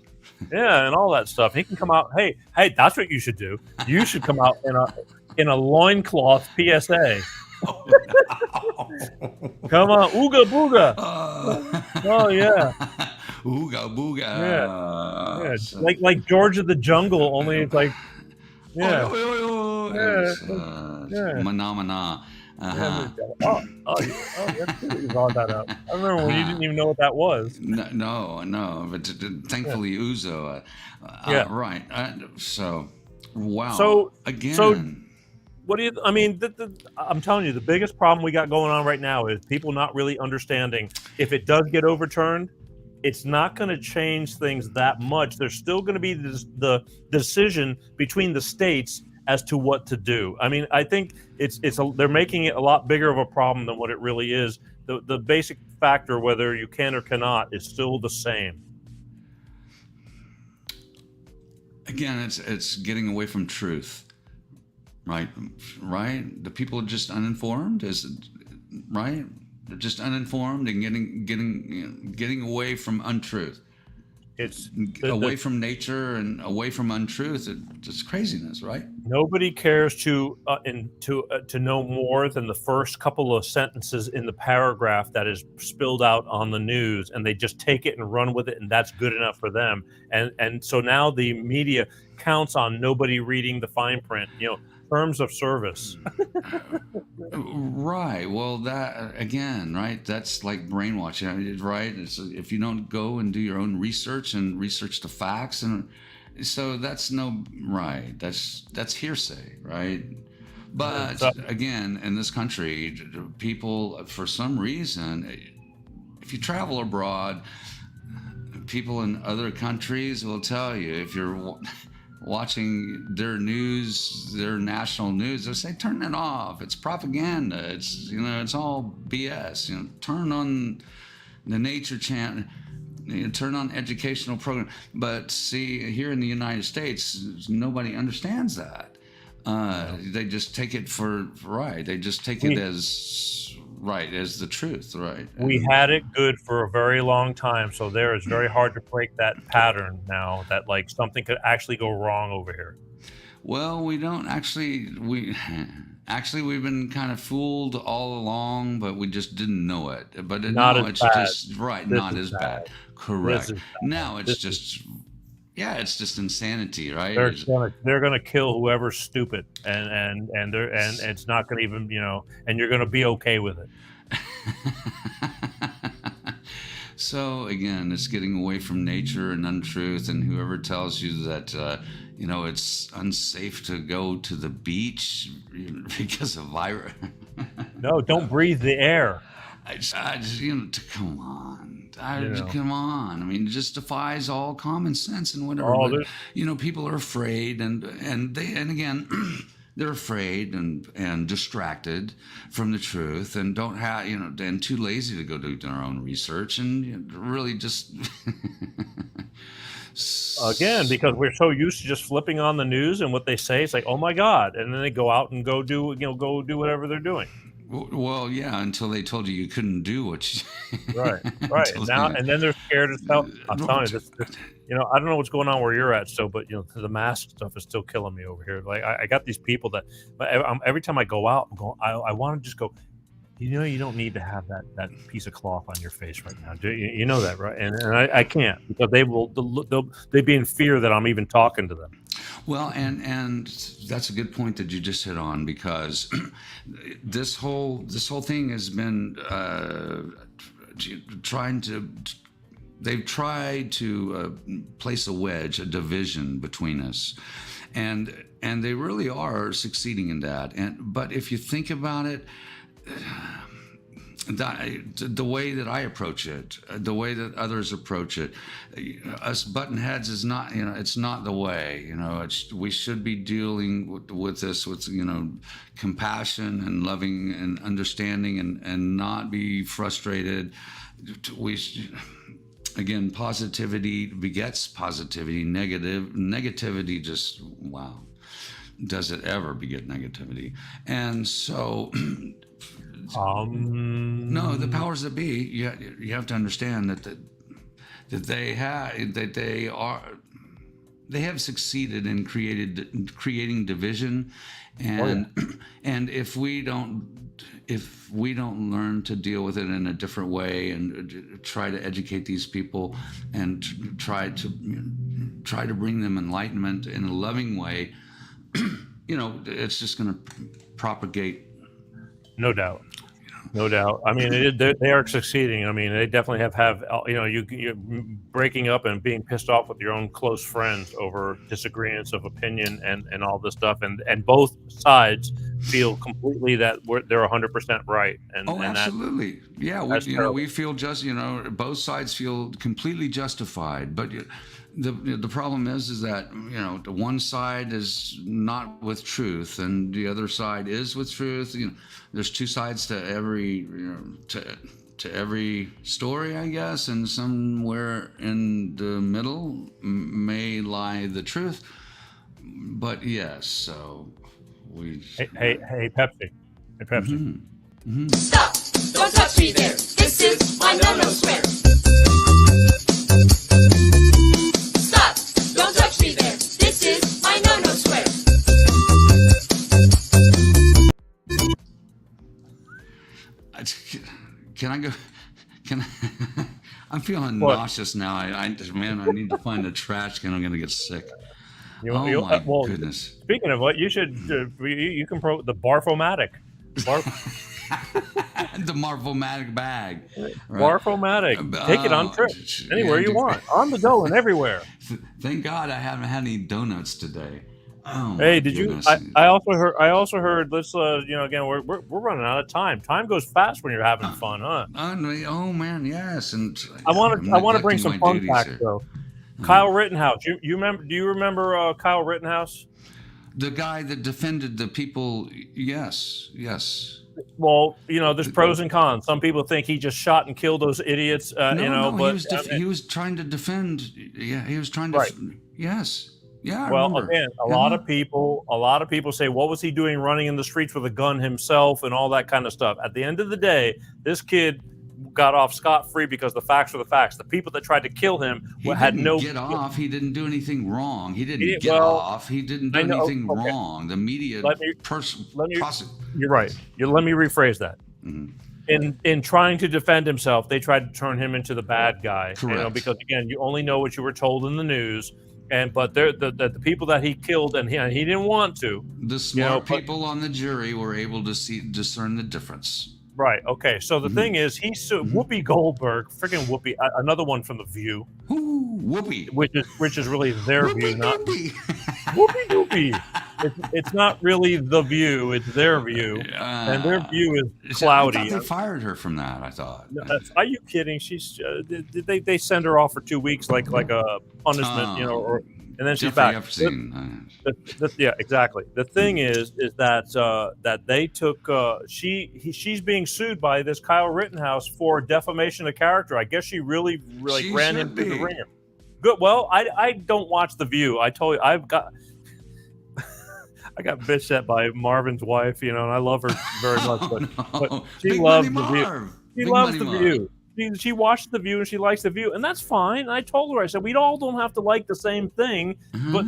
Yeah, and all that stuff. He can come out. Hey, that's what you should do. You should come out in a loincloth PSA. Come on, ooga booga. Oh yeah. Ooga booga. Yeah. Like George of the Jungle, only it's like yeah. Yeah. Mana. Oh, you brought that up. I remember when you didn't even know what that was. No, but thankfully Uzo. Yeah. Right. So, Wow. So again. So what do you? I mean, I'm telling you, the biggest problem we got going on right now is people not really understanding. If it does get overturned, it's not going to change things that much. There's still going to be the decision between the states as to what to do. I mean, I think they're making it a lot bigger of a problem than what it really is. The basic factor, whether you can or cannot, is still the same. Again, it's getting away from truth. Right. The people are just uninformed. Right? They're just uninformed and getting away from untruth. It's away from nature and away from untruth. It's craziness, right? Nobody cares to know more than the first couple of sentences in the paragraph that is spilled out on the news, and they just take it and run with it, and that's good enough for them. And so now the media counts on nobody reading the fine print. Terms of service. Right. Well, that again, right? That's like brainwashing, right? If you don't go and do your own research and research the facts, and so that's that's hearsay, right? But again, in this country, people, for some reason, if you travel abroad, people in other countries will tell you, if you're watching their news, their national news, they'll say, turn it off. It's propaganda. It's all BS. Turn on the Nature Channel, turn on educational program. But see, here in the United States, nobody understands that. They just take it They just take it as the truth, right? We had it good for a very long time, so it's very hard to break that pattern now that like something could actually go wrong over here. Well, we don't actually. We've been kind of fooled all along, but we just didn't know it. But now it's just not as bad. Correct. Now it's just. Yeah, it's just insanity, right? They're gonna kill whoever's stupid, and it's not gonna even and you're gonna be okay with it. So again, it's getting away from nature and untruth, and whoever tells you that it's unsafe to go to the beach because of virus. No, don't breathe the air. I just come on. Come on. I mean, it just defies all common sense and whatever. But, people are afraid, and again, they're afraid and distracted from the truth, and don't have and too lazy to go do their own research, and really just. Again, because we're so used to just flipping on the news and what they say, it's like, oh my God, and then they go out and go do whatever they're doing. Well, yeah, until they told you couldn't do what you... Right. And then they're scared as hell. I'm telling you, I don't know what's going on where you're at, but the mask stuff is still killing me over here. Like I got these people that, every time I go out, I want to just go, you don't need to have that piece of cloth on your face right now. You know that, right? And I can't, because they'll be in fear that I'm even talking to them. Well, and that's a good point that you just hit on, because this whole thing has been they've tried to place a wedge, a division between us, and they really are succeeding in that. But if you think about it, the way that I approach it, the way that others approach it, us button heads is not, it's not the way. We should be dealing with this with compassion and loving and understanding, and not be frustrated. Again, positivity begets positivity. Negativity just, wow, does it ever beget negativity? And so. No, the powers that be, you have to understand that they have succeeded in creating division, and and if we don't learn to deal with it in a different way, and try to educate these people, and try to bring them enlightenment in a loving way, it's just going to propagate. No doubt. No doubt. I mean, they are succeeding. I mean, they definitely have you're breaking up and being pissed off with your own close friends over disagreements of opinion and all this stuff, and both sides feel completely that they're 100% right. And Absolutely. We feel both sides feel completely justified, but the problem is that the one side is not with truth and the other side is with truth. There's two sides to every to every story, I guess, and somewhere in the middle may lie the truth. But yes, so we. Hey, Pepsi. Hey, Pepsi. Mm-hmm. Stop! Don't touch me there. This is my no-no square. Stop! Don't touch me there. This is my no-no square. Can I go? Can I? I'm feeling nauseous now. I need to find a trash can. I'm gonna get sick. My goodness. Speaking of what, you should you can the Barfomatic. The Marvomatic bag. Right? Barfomatic. Take it on trips anywhere you want, on the go and everywhere. Thank God I haven't had any donuts today. Hey, did goodness. I also heard. Let's again, we're running out of time. Time goes fast when you're having fun, huh? Oh man, yes. And I want to bring some fun facts though. Kyle Rittenhouse. You remember? Do you remember Kyle Rittenhouse? The guy that defended the people. Yes. Well, there's pros and cons. Some people think he just shot and killed those idiots. But he was trying to defend. Yeah, he was trying to. Right. Yes. Yeah. Well, again, a lot of people say, what was he doing running in the streets with a gun himself and all that kind of stuff? At the end of the day, this kid got off scot-free because the facts were the facts. The people that tried to kill him had no get off. He didn't do anything wrong. He didn't get off. He didn't do anything wrong. The media You're right. Let me rephrase that. Mm-hmm. In trying to defend himself, they tried to turn him into the bad guy. Correct. Because again, you only know what you were told in the news. But the people that he killed and he didn't want to. The smart people on the jury were able to discern the difference. Right. Okay. So the thing is, he sued Whoopi Goldberg, freaking Whoopi, another one from The View. Ooh, Whoopi. Which is really their view, not Whoopi. It's not really The View; it's their view, and their view is cloudy. I thought they fired her from that. I thought. Are you kidding? She's they send her off for 2 weeks, like a punishment, and then she's back. Yeah, exactly. The thing is that they took she's being sued by this Kyle Rittenhouse for defamation of character. I guess she really ran him through the ringer. Good. Well, I don't watch The View. I told you I got bitched at by Marvin's wife, and I love her very much, but she loves The View. She loves The View. She watched The View and she likes The View, and that's fine. I told her, I said, we all don't have to like the same thing, but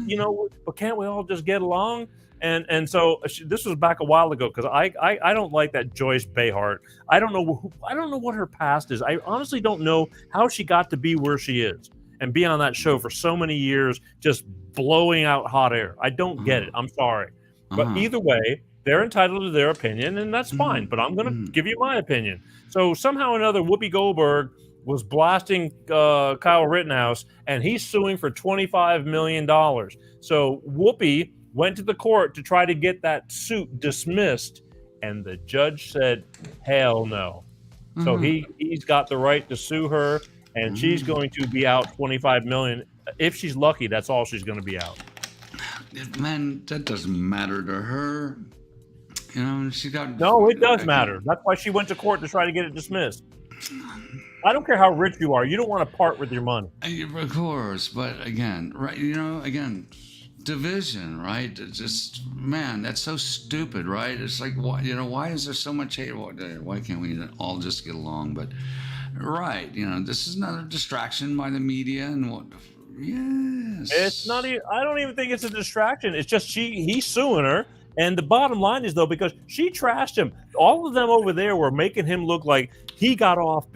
can't we all just get along? And so this was back a while ago because I don't like that Joyce Behart. I don't know what her past is. I honestly don't know how she got to be where she is and be on that show for so many years, just blowing out hot air. I don't get it. I'm sorry, but either way, they're entitled to their opinion, and that's fine. But I'm going to give you my opinion. So somehow or another, Whoopi Goldberg was blasting Kyle Rittenhouse, and he's suing for $25 million. So Whoopi went to the court to try to get that suit dismissed, and the judge said, hell no. So he's got the right to sue her, and she's going to be out $25 million. If she's lucky, that's all she's going to be out. Man, that doesn't matter to her. She got... No, it does matter. That's why she went to court to try to get it dismissed. I don't care how rich you are. You don't want to part with your money. Of course, but again, right? Division, right? It's just, man, that's so stupid, right? It's like, why is there so much hate? Why can't we all just get along? But, right, this is another distraction by the media and what... Yes. It's not even, I don't even think it's a distraction. It's just he's suing her. And the bottom line is, though, because she trashed him, all of them over there were making him look like he got off.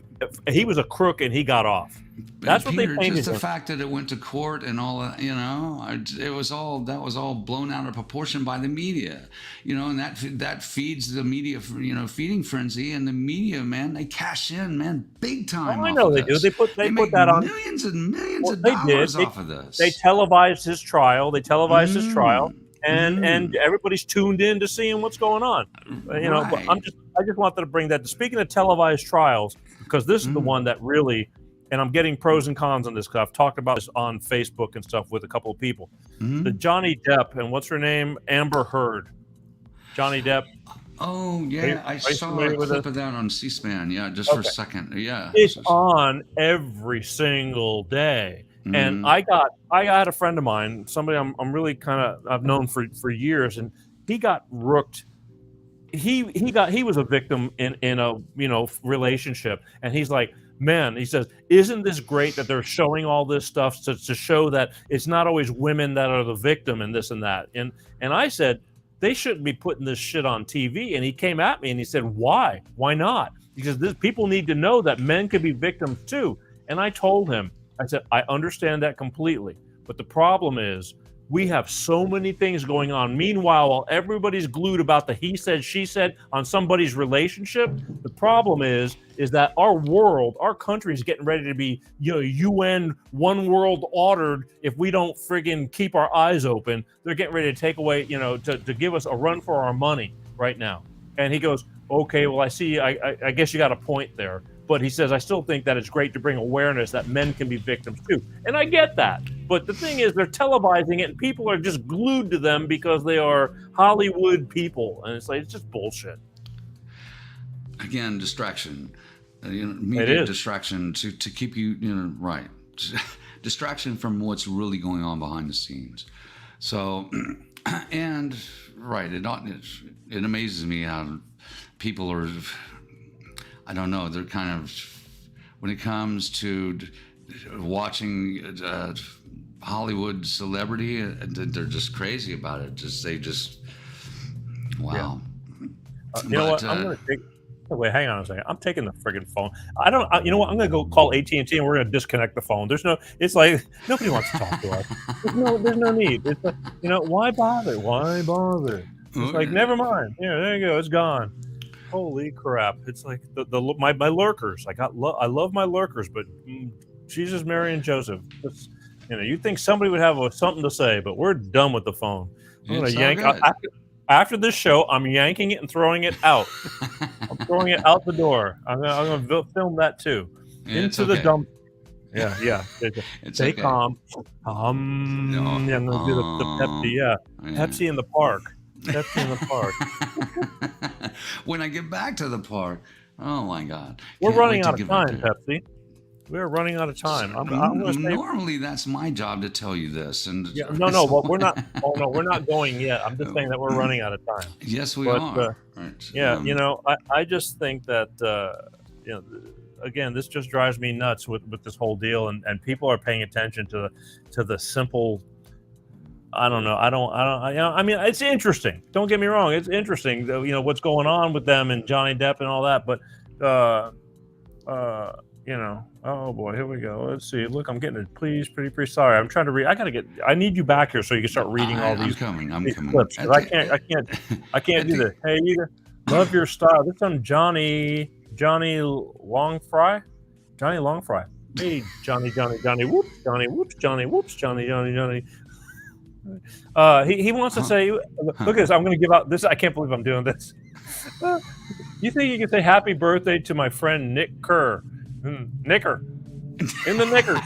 He was a crook and he got off. That's what Peter, they painted. Just the fact that it went to court and all that, that was all blown out of proportion by the media, and that feeds the media, feeding frenzy, and the media, man, they cash in, man, big time. I know they do. They put that on millions and millions of dollars off of this. They televised his trial. And everybody's tuned in to seeing what's going on. But I just wanted to bring that. Speaking of televised trials, because this is the one that really, and I'm getting pros and cons on this. Because I've talked about this on Facebook and stuff with a couple of people. The Johnny Depp and what's her name, Amber Heard. Johnny Depp. Oh yeah, I saw a clip of that on C-SPAN. Yeah, just for a second. Yeah, it's on every single day. And I had a friend of mine, somebody I'm really I've known for years, and he got rooked. He was a victim in a relationship, and he's like, man, he says, isn't this great that they're showing all this stuff to show that it's not always women that are the victim and this and that. And I said, they shouldn't be putting this shit on TV. And he came at me and he said, why? Why not? Because people need to know that men could be victims too. And I told him, I said, I understand that completely. But the problem is we have so many things going on. Meanwhile, while everybody's glued about the he said, she said on somebody's relationship, the problem is that our world, our country is getting ready to be, UN one world ordered. If we don't friggin' keep our eyes open, they're getting ready to take away, to give us a run for our money right now. And he goes, okay, well, I see, I guess you got a point there. But he says, I still think that it's great to bring awareness that men can be victims too. And I get that. But the thing is, they're televising it and people are just glued to them because they are Hollywood people. And it's like, it's just bullshit. Again, distraction. Media distraction to keep you, right. Distraction from what's really going on behind the scenes. So, and, right, it amazes me how people are... I don't know. They're kind of, when it comes to watching Hollywood celebrity, they're just crazy about it. Wow. Yeah. You know what? I'm going to take. Wait, hang on a second. I'm taking the friggin' phone. You know what? I'm going to go call AT&T and we're going to disconnect the phone. It's like nobody wants to talk to us. There's no need. It's like, why bother? Why bother? It's like, never mind. Yeah, there you go. It's gone. Holy crap! It's like my lurkers. I love my lurkers, but Jesus, Mary, and Joseph. You'd think somebody would have something to say, but we're done with the phone. I'm going to yank after this show. I'm yanking it and throwing it out. I'm throwing it out the door. I'm going to film that too. Into the dump. Yeah. Stay calm. I'm going to do the Pepsi. Yeah, Pepsi in the park. Pepsi in the park. When I get back to the park, oh my God. We're running out of time, Pepsi. We're running out of time. Normally, that's my job to tell you this. And well, we're not. Oh no, we're not going yet. I'm just saying that we're running out of time. Yes, we are. Right. Yeah, I just think that again, this just drives me nuts with this whole deal, and people are paying attention to the simple. I don't know. I mean, it's interesting. Don't get me wrong. It's interesting, what's going on with them and Johnny Depp and all that. But, oh boy, here we go. Let's see. Look, I'm getting it. Please, pretty sorry. I'm trying to read. I need you back here so you can start reading all these. I'm coming. Clips, I can't do this. Hey, you love your style. This is Johnny Longfry. Johnny Longfry. Hey, Johnny. Whoops, Johnny. Whoops, Johnny. Whoops, Johnny. He wants to say, look at this. I'm going to give out this. I can't believe I'm doing this. You think you can say happy birthday to my friend Nick Kerr? Nicker. In the knicker.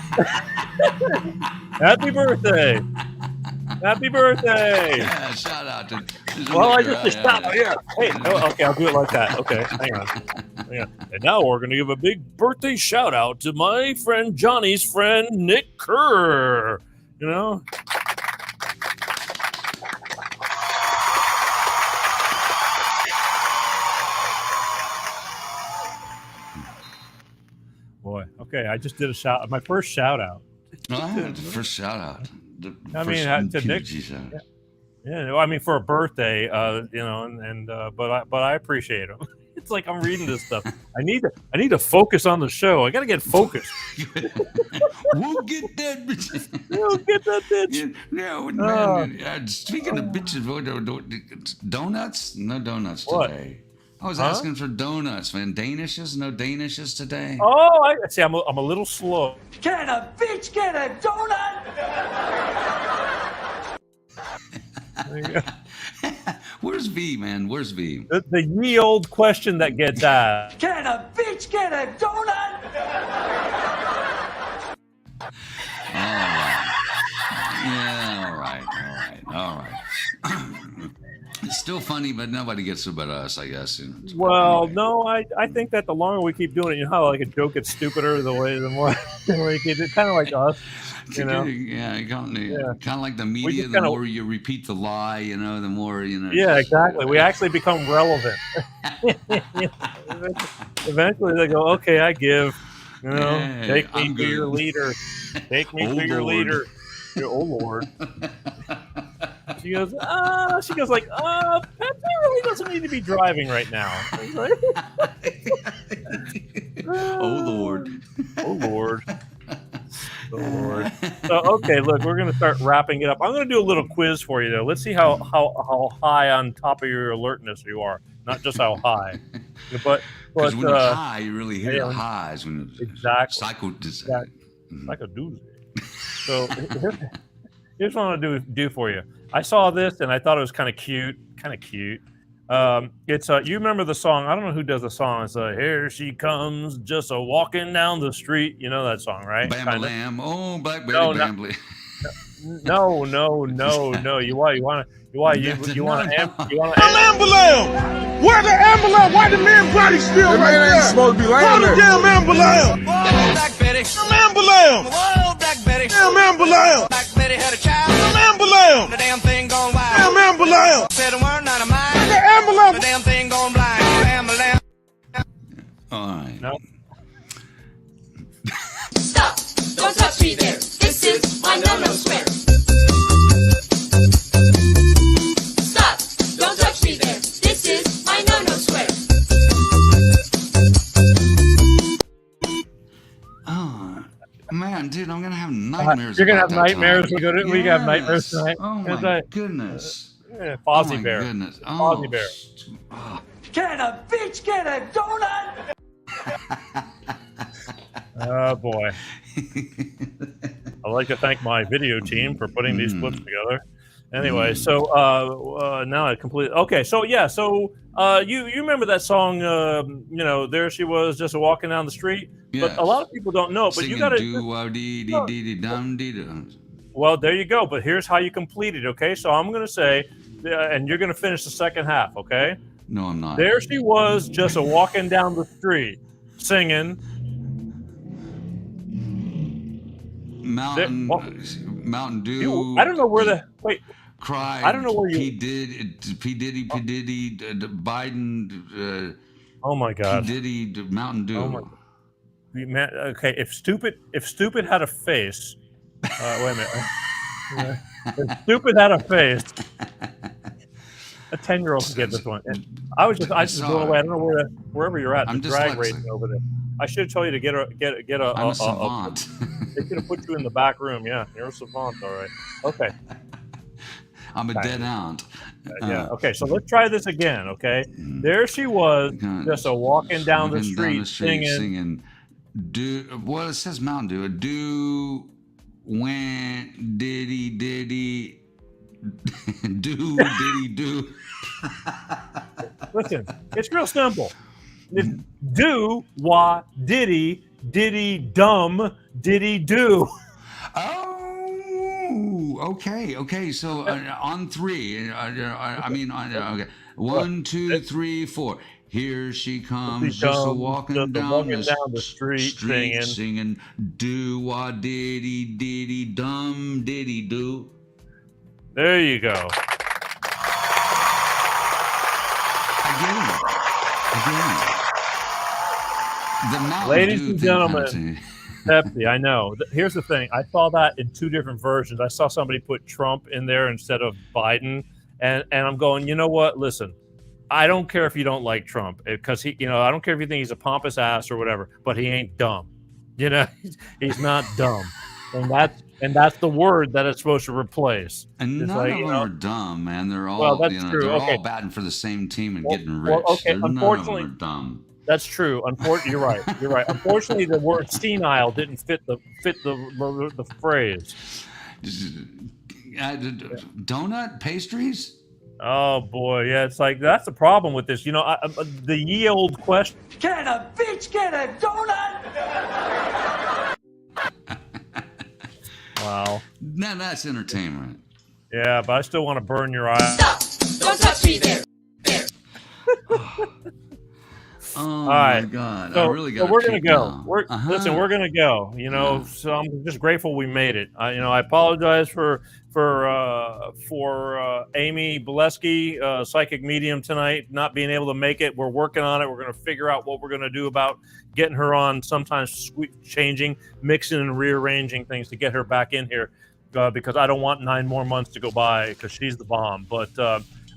Happy birthday. Happy birthday. Yeah, shout out to. Well, I just shout out. Yeah. Hey, okay, I'll do it like that. Okay, hang on. And now we're going to give a big birthday shout out to my friend Johnny's friend Nick Kerr. Boy, okay, I just did my first shout out. The first shout out. To Nick. Yeah, I mean for a birthday, but I appreciate him. It's like I'm reading this stuff. I need to focus on the show. I got to get focused. We'll get that bitch. We'll get that bitch. Yeah, man. Speaking of bitches, donuts? No donuts today. I was asking for donuts, man. Danishes? No Danishes today? Oh, I see. I'm a little slow. Can a bitch get a donut? There you go. Where's V, man? Where's V? The ye old question that gets asked. Can a bitch get a donut? All right. It's still funny, but nobody gets it but us, I guess. Well, no, I think that the longer we keep doing it, you know how like a joke gets stupider the more we keep it, kind of like us, you know. Yeah, kind of like the media. The more you repeat the lie, the more Yeah, exactly. We actually become relevant. Eventually, they go, "Okay, I give." Take me for your leader. Take me for your leader. Oh Lord. She goes, Pepsi really doesn't need to be driving right now. Oh Lord. Oh Lord. Oh Lord. So okay, look, we're gonna start wrapping it up. I'm gonna do a little quiz for you though. Let's see how high on top of your alertness you are. Not just how high. But when you're high, you really hit the highs when exactly. Psychodoozy. So here's what I want to do for you. I saw this and I thought it was kind of cute. It's you remember the song? I don't know who does the song. It's "Here She Comes, just a walking down the street." You know that song, right? Bam Lamb, oh Blackberry Bam. No. You want to? Ambulance! Where the ambulance? Why the man body still right there? Supposed to be laying there. Damn ambulance! Whoa, Black Betty. Ambulance! Whoa, Black Betty. Damn ambulance! Black Betty had a child. Ambulance! The damn thing gone wild. Damn ambulance! Said a word, not a mind. The ambulance! The damn thing gone blind. Ambulance. All right. No. Stop! Don't touch me there. This is my no-no square. Stop! Don't touch me there. This is my no-no square. Oh man, dude, I'm gonna have nightmares. You're gonna have nightmares. We have nightmares tonight. Oh my goodness. Fozzie Bear. Goodness. Fozzie Bear. Can a bitch get a donut? Oh boy. I'd like to thank my video team for putting these clips together. Anyway, so now I completely okay. So yeah, you remember that song? There she was, just walking down the street. Yes. But a lot of people don't know. But you got to. Well, there you go. But here's how you complete it. Okay, so I'm gonna say, and you're gonna finish the second half. Okay. No, I'm not. There she was, just walking down the street, singing. Mountain Dew. I don't know where wait. Cried. I don't know where you. P Diddy, Biden. Oh my God. P Diddy, Mountain Dew. Oh my. Man, okay, if stupid had a face, wait a minute. If stupid had a face, a 10-year-old could get this one. And I just blown away. I don't know wherever you're at. I'm the drag racing over there. I should tell you to get a. I'm a savant. They could have put you in the back room. Yeah, you're a savant. All right. Okay. I'm a dead aunt. Yeah. Okay. So let's try this again. Okay. There she was, just walking down the street singing. Well, it says Mountain Dew. Do when diddy do diddy do. Listen, it's real simple. It's do wah diddy dumb diddy do. Oh, okay. So on three, okay. 1, 2, 3, 4. Here she comes, just walking down the street singing, do wah diddy dum diddy do. There you go. Again. The Mountain Ladies Dew and thing gentlemen, Pepsi, I know. Here's the thing. I saw that in two different versions. I saw somebody put Trump in there instead of Biden. And I'm going, you know what? Listen, I don't care if you don't like Trump because he, I don't care if you think he's a pompous ass or whatever, but he ain't dumb. He's not dumb, and that's the word that it's supposed to replace. And It's none like, of them are dumb, man. They're all, Well, that's true. they're Okay. all batting for the same team and getting well, rich. okay, None of unfortunately- them are dumb. That's true. Unfortunately, you're right. You're right. Unfortunately, the word senile didn't fit the phrase. Donut pastries. Oh boy, yeah. It's like that's the problem with this. The ye old question. Can a bitch get a donut? Wow. No, that's entertainment. Yeah, but I still want to burn your eyes. Stop! Don't touch me there. Oh right. my God! So, I really got. we're gonna go. Now. Listen, we're gonna go. So I'm just grateful we made it. I apologize for Amy Bolesky, psychic medium tonight, not being able to make it. We're working on it. We're gonna figure out what we're gonna do about getting her on. Sometimes changing, mixing, and rearranging things to get her back in here because I don't want 9 more months to go by because she's the bomb. But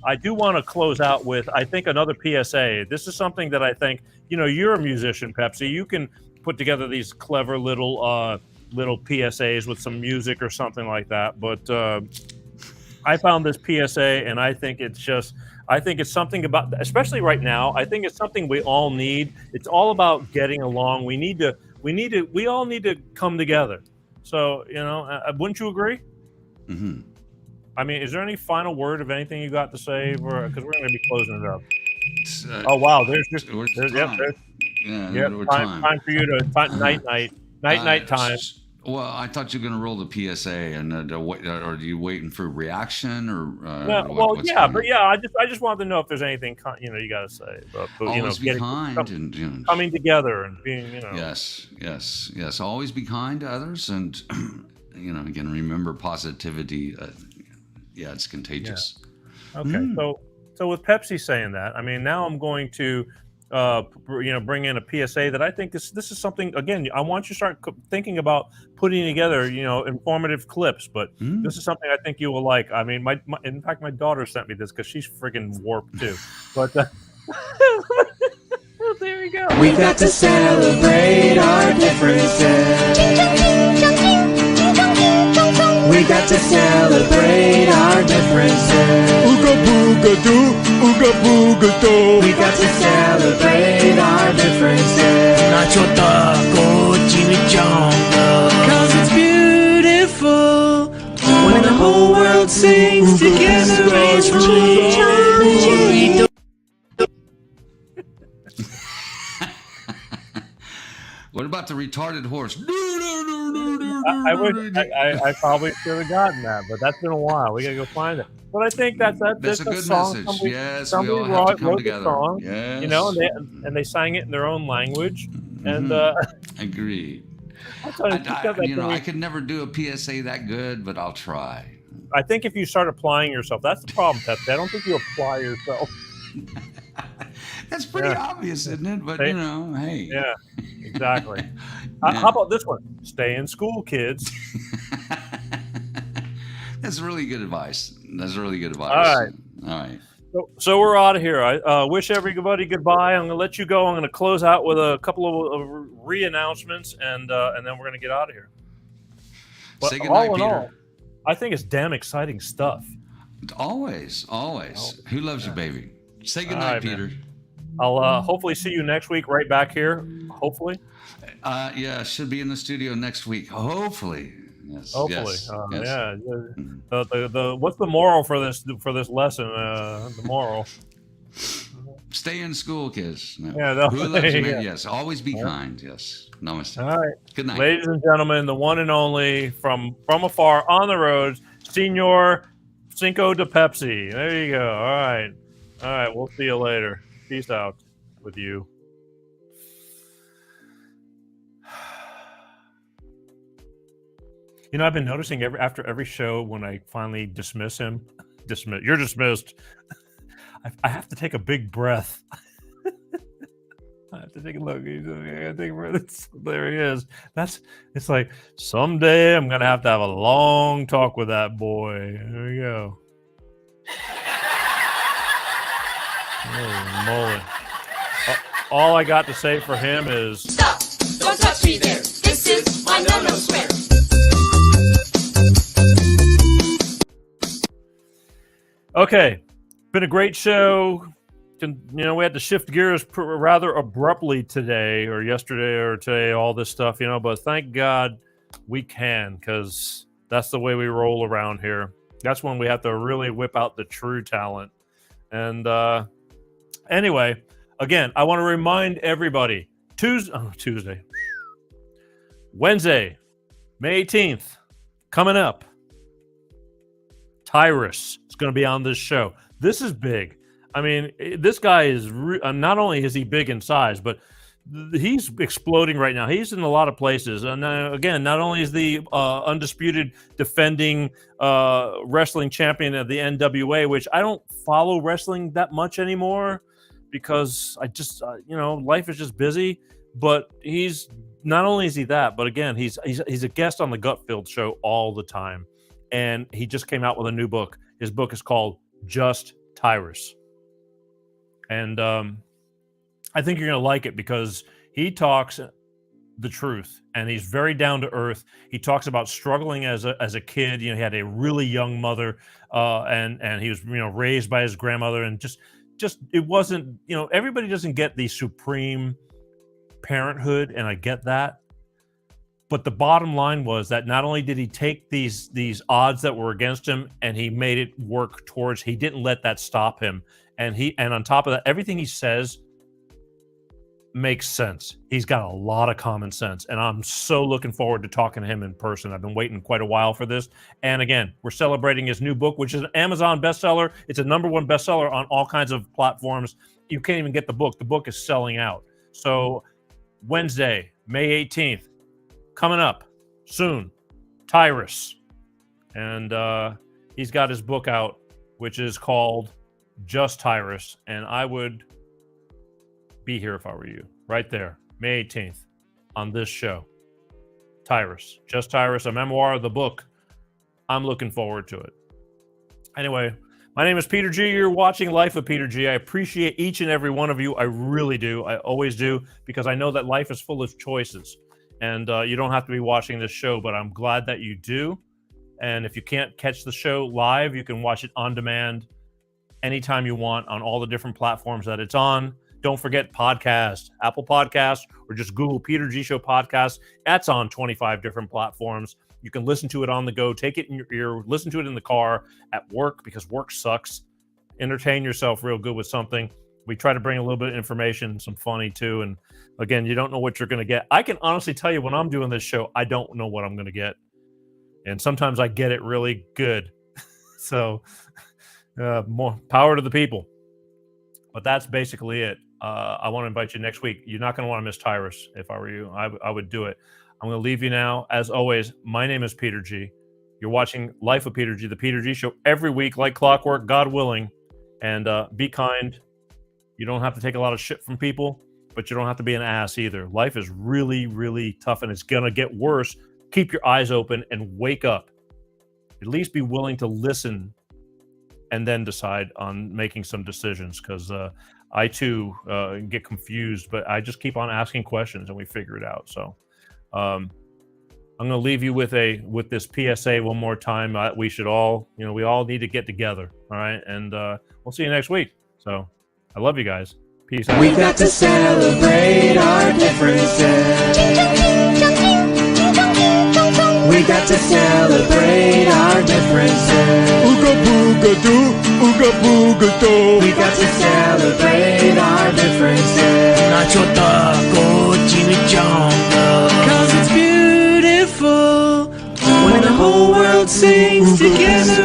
I do want to close out with, I think, another PSA. This is something that I think, you're a musician, Pepsi. You can put together these clever little PSAs with some music or something like that. But I found this PSA, and I think it's something about, especially right now, I think it's something we all need. It's all about getting along. We all need to come together. So, wouldn't you agree? Mm-hmm. I mean, is there any final word of anything you got to say? Because we're going to be closing it up. Oh wow, there's time for you to night time. Well, I thought you were going to roll the PSA, and or are you waiting for reaction or? I just wanted to know if there's anything you got to say. But always be kind and coming together and being Yes. Always be kind to others, and again, remember positivity. It's contagious. Yeah. Okay, so with Pepsi saying that, I mean, now I'm going to, bring in a PSA that I think this is something. Again, I want you to start thinking about putting together, informative clips. But this is something I think you will like. I mean, in fact, my daughter sent me this because she's friggin' warped too. But there we go. We got to celebrate our differences. We got to celebrate our differences. Ooga booga doo, ooga booga doo. We got to celebrate our differences. Nacho taco, chimichanga. 'Cause it's beautiful when the whole world sings together as one. What about the retarded horse? I probably should have gotten that, but that's been a while. We gotta go find it. But I think that's a good song. message. Yes, somebody we all have to come wrote together. The song, yes. and they sang it in their own language. And agreed. I could never do a PSA that good, but I'll try. I think if you start applying yourself, that's the problem, Pepsi. I don't think you apply yourself. That's pretty obvious, isn't it? But hey. Yeah, exactly. How about this one? Stay in school, kids. That's really good advice. All right. So we're out of here. I wish everybody goodbye. I'm going to let you go. I'm going to close out with a couple of re-announcements, and then we're going to get out of here. But say goodnight, Peter. All, I think it's damn exciting stuff. Always. Who loves you, baby? Say goodnight, right, Peter. Man. I'll hopefully see you next week right back here. Hopefully. Should be in the studio next week. Hopefully. Yes. Hopefully. Yes. Yeah. The what's the moral for this lesson? The moral. Stay in school, kids. No. Yeah. Who loves you, man? Yes. Always be kind. Yes. Namaste. All right. Good night. Ladies and gentlemen, the one and only from afar on the roads, Senor Cinco de Pepsi. There you go. All right. We'll see you later. Peace out with you. I've been noticing after every show when I finally dismiss him, you're dismissed. I have to take a big breath. I have to take a look. I gotta take a breath. There he is. It's like someday I'm gonna have a long talk with that boy. There we go. Holy moly. All I got to say for him is... Stop! Don't touch me there. This is my no-no square. Okay. Been a great show. We had to shift gears rather abruptly today or yesterday or today, all this stuff, but thank God we can, because that's the way we roll around here. That's when we have to really whip out the true talent. And anyway, again, I want to remind everybody, Wednesday, May 18th, coming up, Tyrus is going to be on this show. This is big. I mean, this guy is not only is he big in size, but he's exploding right now. He's in a lot of places. And again, not only is the undisputed defending wrestling champion of the NWA, which I don't follow wrestling that much anymore because I just, life is just busy. But he's not only is he that, but again, he's a guest on the Gutfield show all the time. And he just came out with a new book. His book is called Just Tyrus. And I think you're going to like it because he talks the truth and he's very down to earth. He talks about struggling as a kid. He had a really young mother and he was, raised by his grandmother, and just it wasn't, everybody doesn't get the supreme parenthood, and I get that. But the bottom line was that not only did he take these odds that were against him and he made it work towards, he didn't let that stop him. And on top of that, everything he says makes sense. He's got a lot of common sense. And I'm so looking forward to talking to him in person. I've been waiting quite a while for this. And again, we're celebrating his new book, which is an Amazon bestseller. It's a #1 bestseller on all kinds of platforms. You can't even get the book. The book is selling out. So Wednesday, May 18th, coming up soon, Tyrus. And he's got his book out, which is called Just Tyrus. And I would be here if I were you. Right there, May 18th, on this show. Tyrus. Just Tyrus, a memoir of the book. I'm looking forward to it. Anyway, my name is Peter G. You're watching Life of Peter G. I appreciate each and every one of you. I really do. I always do, because I know that life is full of choices. And you don't have to be watching this show, but I'm glad that you do. And if you can't catch the show live, you can watch it on demand anytime you want on all the different platforms that it's on. Don't forget podcast, Apple Podcasts, or just Google Peter G Show Podcast. That's on 25 different platforms. You can listen to it on the go, take it in your ear, listen to it in the car, at work, because work sucks. Entertain yourself real good with something. We try to bring a little bit of information, some funny too. And again, you don't know what you're going to get. I can honestly tell you, when I'm doing this show, I don't know what I'm going to get. And sometimes I get it really good. So more power to the people. But that's basically it. I want to invite you next week. You're not going to want to miss Tyrus. If I were you, I would do it. I'm going to leave you now. As always, my name is Peter G. You're watching Life of Peter G, the Peter G Show, every week, like clockwork, God willing. And be kind. You don't have to take a lot of shit from people, but you don't have to be an ass either. Life is really, really tough, and it's going to get worse. Keep your eyes open and wake up. At least be willing to listen and then decide on making some decisions, because I too get confused, but I just keep on asking questions and we figure it out. So I'm going to leave you with this PSA one more time. We should all, we all need to get together. All right. And we'll see you next week. So I love you guys. Peace out. We got to celebrate our differences. We got to celebrate our differences. Ooga booga doo, ooga booga doo. We got to celebrate our differences. Cause it's beautiful when the whole world sings together.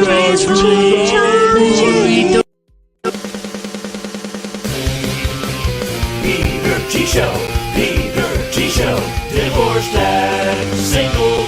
Peter G Show, Peter G Show, divorced dad, single